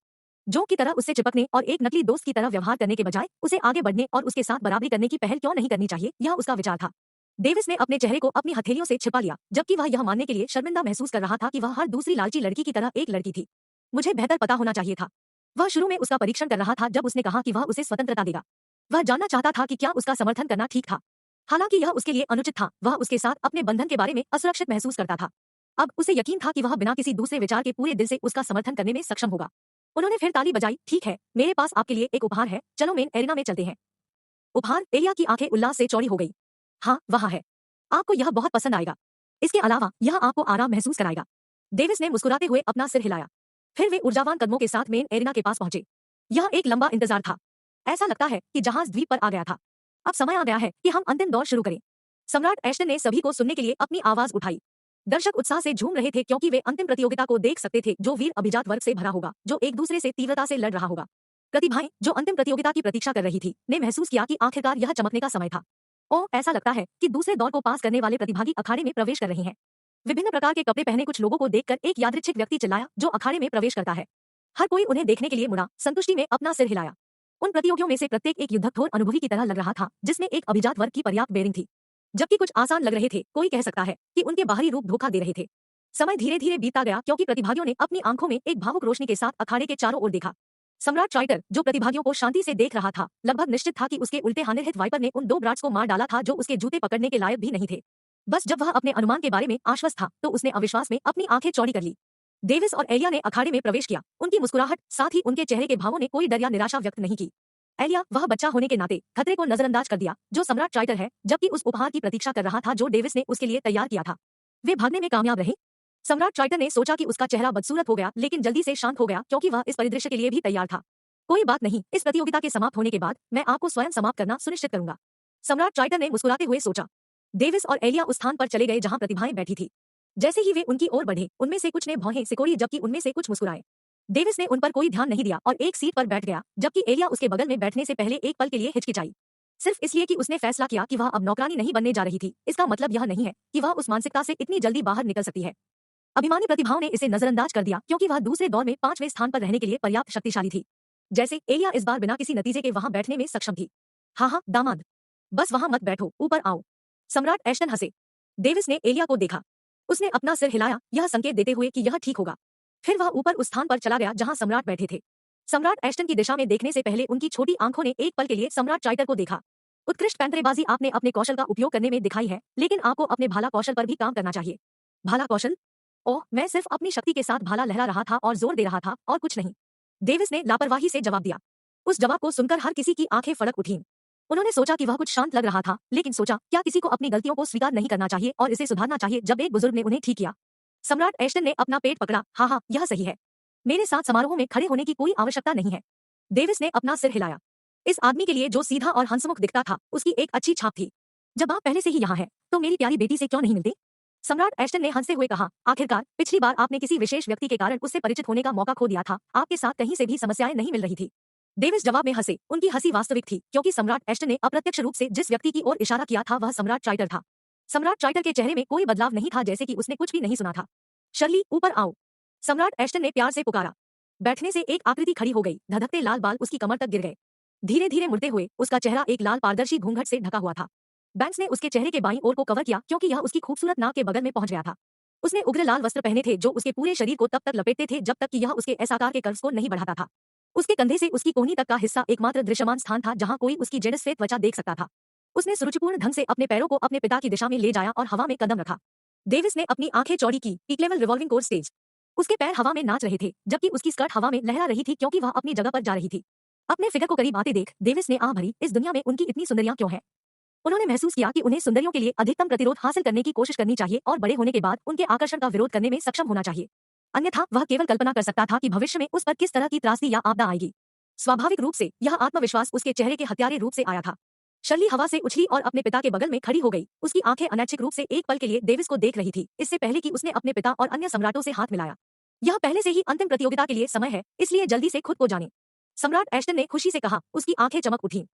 जो की तरह उससे चिपकने और एक नकली दोस्त की तरह व्यवहार करने के बजाय उसे आगे बढ़ने और उसके साथ बराबरी करने की पहल क्यों नहीं करनी चाहिए, यह उसका विचार था। डेविस ने अपने चेहरे को अपनी हथेलियों से छिपा लिया, जबकि वह यह मानने के लिए शर्मिंदा महसूस कर रहा था कि वह हर दूसरी लालची लड़की की तरह एक लड़की थी। मुझे बेहतर पता होना चाहिए था। वह शुरू में उसका परीक्षण कर रहा था जब उसने कहा कि वह उसे स्वतंत्रता देगा। वह जानना चाहता था कि क्या उसका समर्थन करना ठीक था। हालांकि यह उसके लिए अनुचित था, वह उसके साथ अपने बंधन के बारे में असुरक्षित महसूस करता था। अब उसे यकीन था कि वह बिना किसी दूसरे विचार के पूरे दिल से उसका समर्थन करने में सक्षम होगा। उन्होंने फिर ताली बजाई। ठीक है, मेरे पास आपके लिए एक उपहार है, चलो मेन एरिना में चलते हैं। उपहार। एलिया की आंखें उल्लास से चौड़ी हो गई। हाँ, वहाँ है। आपको यह बहुत पसंद आएगा। इसके अलावा यह आपको आराम महसूस कराएगा। डेविस ने मुस्कुराते हुए अपना सिर हिलाया। फिर वे ऊर्जावान कदमों के साथ मेन एरिना के पास पहुंचे। यह एक लंबा इंतजार था। ऐसा लगता है कि जहाज द्वीप पर आ गया था। अब समय आ गया है कि हम अंतिम दौर शुरू करें। सम्राट एश्टन ने सभी को सुनने के लिए अपनी आवाज उठाई। दर्शक उत्साह से झूम रहे थे क्योंकि वे अंतिम प्रतियोगिता को देख सकते थे जो वीर अभिजात वर्ग से भरा होगा, जो एक दूसरे से तीव्रता से लड़ रहा होगा। प्रतिभाएं जो अंतिम प्रतियोगिता की प्रतीक्षा कर रही थी ने महसूस किया कि आखिरकार यह चमकने का समय था। ओह, ऐसा लगता है कि दूसरे दौर को पास करने वाले प्रतिभागी अखाड़े में प्रवेश कर रहे हैं। विभिन्न प्रकार के कपड़े पहने कुछ लोगों को देखकर एक यादृच्छिक व्यक्ति चिल्लाया जो अखाड़े में प्रवेश करता है। हर कोई उन्हें देखने के लिए मुड़ा, संतुष्टि में अपना सिर हिलाया। उन प्रतियोगियों में से प्रत्येक एक युद्धकठोर अनुभवी की तरह लग रहा था जिसमें एक अभिजात वर्ग की पर्याप्त बेरिंग थी। जबकि कुछ आसान लग रहे थे, कोई कह सकता है कि उनके बाहरी रूप धोखा दे रहे थे। समय धीरे धीरे बीतता गया क्योंकि प्रतिभागियों ने अपनी आंखों में एक भावुक रोशनी के साथ अखाड़े के चारों ओर देखा। सम्राट ट्राइटर, जो प्रतिभागियों को शांति से देख रहा था, लगभग निश्चित था कि उसके उल्टे हानिरहित वाइपर ने उन दो ब्राट्स को मार डाला था जो उसके जूते पकड़ने के लायक भी नहीं थे। बस जब वह अपने अनुमान के बारे में आश्वस्त था तो उसने अविश्वास में अपनी आंखें चौड़ी कर ली। डेविस और एलिया ने अखाड़े में प्रवेश किया। उनकी मुस्कुराहट, साथ ही उनके चेहरे के भावों ने कोई डर या निराशा व्यक्त नहीं की। एलिया, वह बच्चा होने के नाते, खतरे को नजरअंदाज कर दिया जो सम्राट ट्राइटर है, जबकि उस उपहार की प्रतीक्षा कर रहा था जो डेविस ने उसके लिए तैयार किया था। वे भागने में कामयाब रहे। सम्राट ट्राइटर ने सोचा कि उसका चेहरा बदसूरत हो गया, लेकिन जल्दी से शांत हो गया क्योंकि वह इस परिदृश्य के लिए भी तैयार था। कोई बात नहीं, इस प्रतियोगिता के समाप्त होने के बाद मैं आपको स्वयं समाप्त करना सुनिश्चित करूंगा, सम्राट ट्राइटर ने मुस्कुराते हुए सोचा। डेविस और एलिया उस स्थान पर चले गए जहां प्रतिभाएं बैठी थी। जैसे ही वे उनकी ओर बढ़े, उनमें से कुछ ने भौहें सिकोड़ी जबकि उनमें से कुछ मुस्कुराए। डेविस ने उन पर कोई ध्यान नहीं दिया और एक सीट पर बैठ गया, जबकि एलिया उसके बगल में बैठने से पहले एक पल के लिए हिचकिचाई। सिर्फ इसलिए कि उसने फैसला किया कि वह अब नौकरानी नहीं बनने जा रही थी, इसका मतलब यह नहीं है कि वह उस मानसिकता से इतनी जल्दी बाहर निकल सकती है। अभिमानी प्रतिभाओं ने इसे नजरअंदाज कर दिया क्योंकि वह दूसरे दौर में 5वें स्थान पर रहने के लिए पर्याप्त शक्तिशाली थी। जैसे एलिया इस बार बिना किसी नतीजे के वहां बैठने में सक्षम थी। हाँ, दामाद, बस वहां मत बैठो, ऊपर आओ। सम्राट एश्टन हंसे। डेविस ने एलिया को देखा। उसने अपना सिर हिलाया, यह संकेत देते हुए कि यह ठीक होगा। फिर वह ऊपर उस स्थान पर चला गया जहां सम्राट बैठे थे। सम्राट एश्टन की दिशा में देखने से पहले उनकी छोटी आंखों ने एक पल के लिए सम्राट ट्राइटर को देखा। उत्कृष्ट पैंतरेबाजी आपने अपने कौशल का उपयोग करने में दिखाई है, लेकिन आपको अपने भाला कौशल पर भी काम करना चाहिए। भाला कौशल? ओह, मैं सिर्फ अपनी शक्ति के साथ भाला लहरा रहा था और जोर दे रहा था और कुछ नहीं, डेविस ने लापरवाही से जवाब दिया। उस जवाब को सुनकर हर किसी की आंखें फड़क उठीं। उन्होंने सोचा कि वह कुछ शांत लग रहा था, लेकिन सोचा क्या किसी को अपनी गलतियों को स्वीकार नहीं करना चाहिए और इसे सुधारना चाहिए जब एक बुजुर्ग ने उन्हें ठीक किया। सम्राट एश्टन ने अपना पेट पकड़ा। हाँ, यह सही है। मेरे साथ समारोह में खड़े होने की कोई आवश्यकता नहीं है। डेविस ने अपना सिर हिलाया। इस आदमी के लिए जो सीधा और हंसमुख दिखता था, उसकी एक अच्छी छाप थी। जब आप पहले से ही यहाँ हैं, तो मेरी प्यारी बेटी से क्यों नहीं मिलते? सम्राट एश्टन ने हंसते हुए कहा, आखिरकार पिछली बार आपने किसी विशेष व्यक्ति के कारण उससे परिचित होने का मौका खो दिया था, आपके साथ कहीं से भी समस्याएं नहीं मिल रही थी। डेविस जवाब में हंसे। उनकी हंसी वास्तविक थी क्योंकि सम्राट एश्टन ने अप्रत्यक्ष रूप से जिस व्यक्ति की ओर इशारा किया था वह सम्राट ट्राइटर था। सम्राट ट्राइटर के चेहरे में कोई बदलाव नहीं था, जैसे कि उसने कुछ भी नहीं सुना था। शर्ली, ऊपर आओ, सम्राट एश्टन ने प्यार से पुकारा। बैठने से एक आकृति खड़ी हो गई, धधकते लाल बाल उसकी कमर तक गिर गए। धीरे धीरे मुड़ते हुए उसका चेहरा एक लाल पारदर्शी घूंघट से ढका हुआ था। बैंक्स ने उसके चेहरे के बाईं ओर को कवर किया क्योंकि यह उसकी खूबसूरत नाक के बगल में पहुंच गया था। उसने उग्र लाल वस्त्र पहने थे जो उसके पूरे शरीर को तब तक लपेटते थे जब तक कि यह उसके एस आकार के कर्व्स को नहीं बढ़ाता था। उसके कंधे से उसकी कोहनी तक का हिस्सा एकमात्र दृश्यमान स्थान था जहां कोई उसकी जेडसफेद त्वचा देख सकता था। उसने सुरुचिपूर्ण ढंग से अपने पैरों को अपने पिता की दिशा में ले जाया और हवा में कदम रखा। डेविस ने अपनी आंखें चौड़ी की। Peak level revolving course stage. उसके पैर हवा में नाच रहे थे जबकि उसकी स्कर्ट हवा में लहरा रही थी क्योंकि वह अपनी जगह पर जा रही थी। अपने फिगर को करीब आते देख डेविस ने आह भरी, इस दुनिया में उनकी इतनी सुंदरियां क्यों है? उन्होंने महसूस किया कि उन्हें सुंदरियों के लिए अधिकतम प्रतिरोध हासिल करने की कोशिश करनी चाहिए और बड़े होने के बाद उनके आकर्षण का विरोध करने में सक्षम होना चाहिए। अन्यथा वह केवल कल्पना कर सकता था कि भविष्य में उस पर किस तरह की त्रासदी या आपदा आएगी। स्वाभाविक रूप से यह आत्मविश्वास उसके चेहरे के हत्यारे रूप से आया था। शर्ली हवा से उछली और अपने पिता के बगल में खड़ी हो गई। उसकी आंखें अनैच्छिक रूप से एक पल के लिए डेविस को देख रही थी, इससे पहले कि उसने अपने पिता और अन्य सम्राटों से हाथ मिलाया। यह पहले से ही अंतिम प्रतियोगिता के लिए समय है, इसलिए जल्दी से खुद को जाने, सम्राट एश्टन ने खुशी से कहा। उसकी आंखें चमक उठीं।